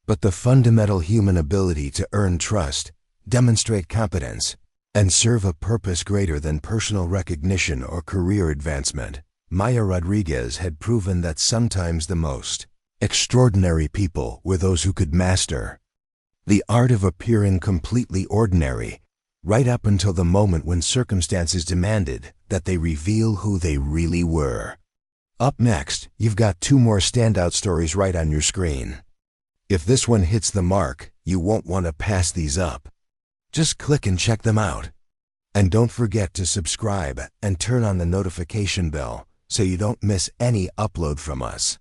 but the fundamental human ability to earn trust, demonstrate competence, and serve a purpose greater than personal recognition or career advancement. Maya Rodriguez had proven that sometimes the most extraordinary people were those who could master the art of appearing completely ordinary, right up until the moment when circumstances demanded that they reveal who they really were. Up next, you've got 2 more standout stories right on your screen. If this one hits the mark, you won't want to pass these up. Just click and check them out. And don't forget to subscribe and turn on the notification bell so you don't miss any upload from us.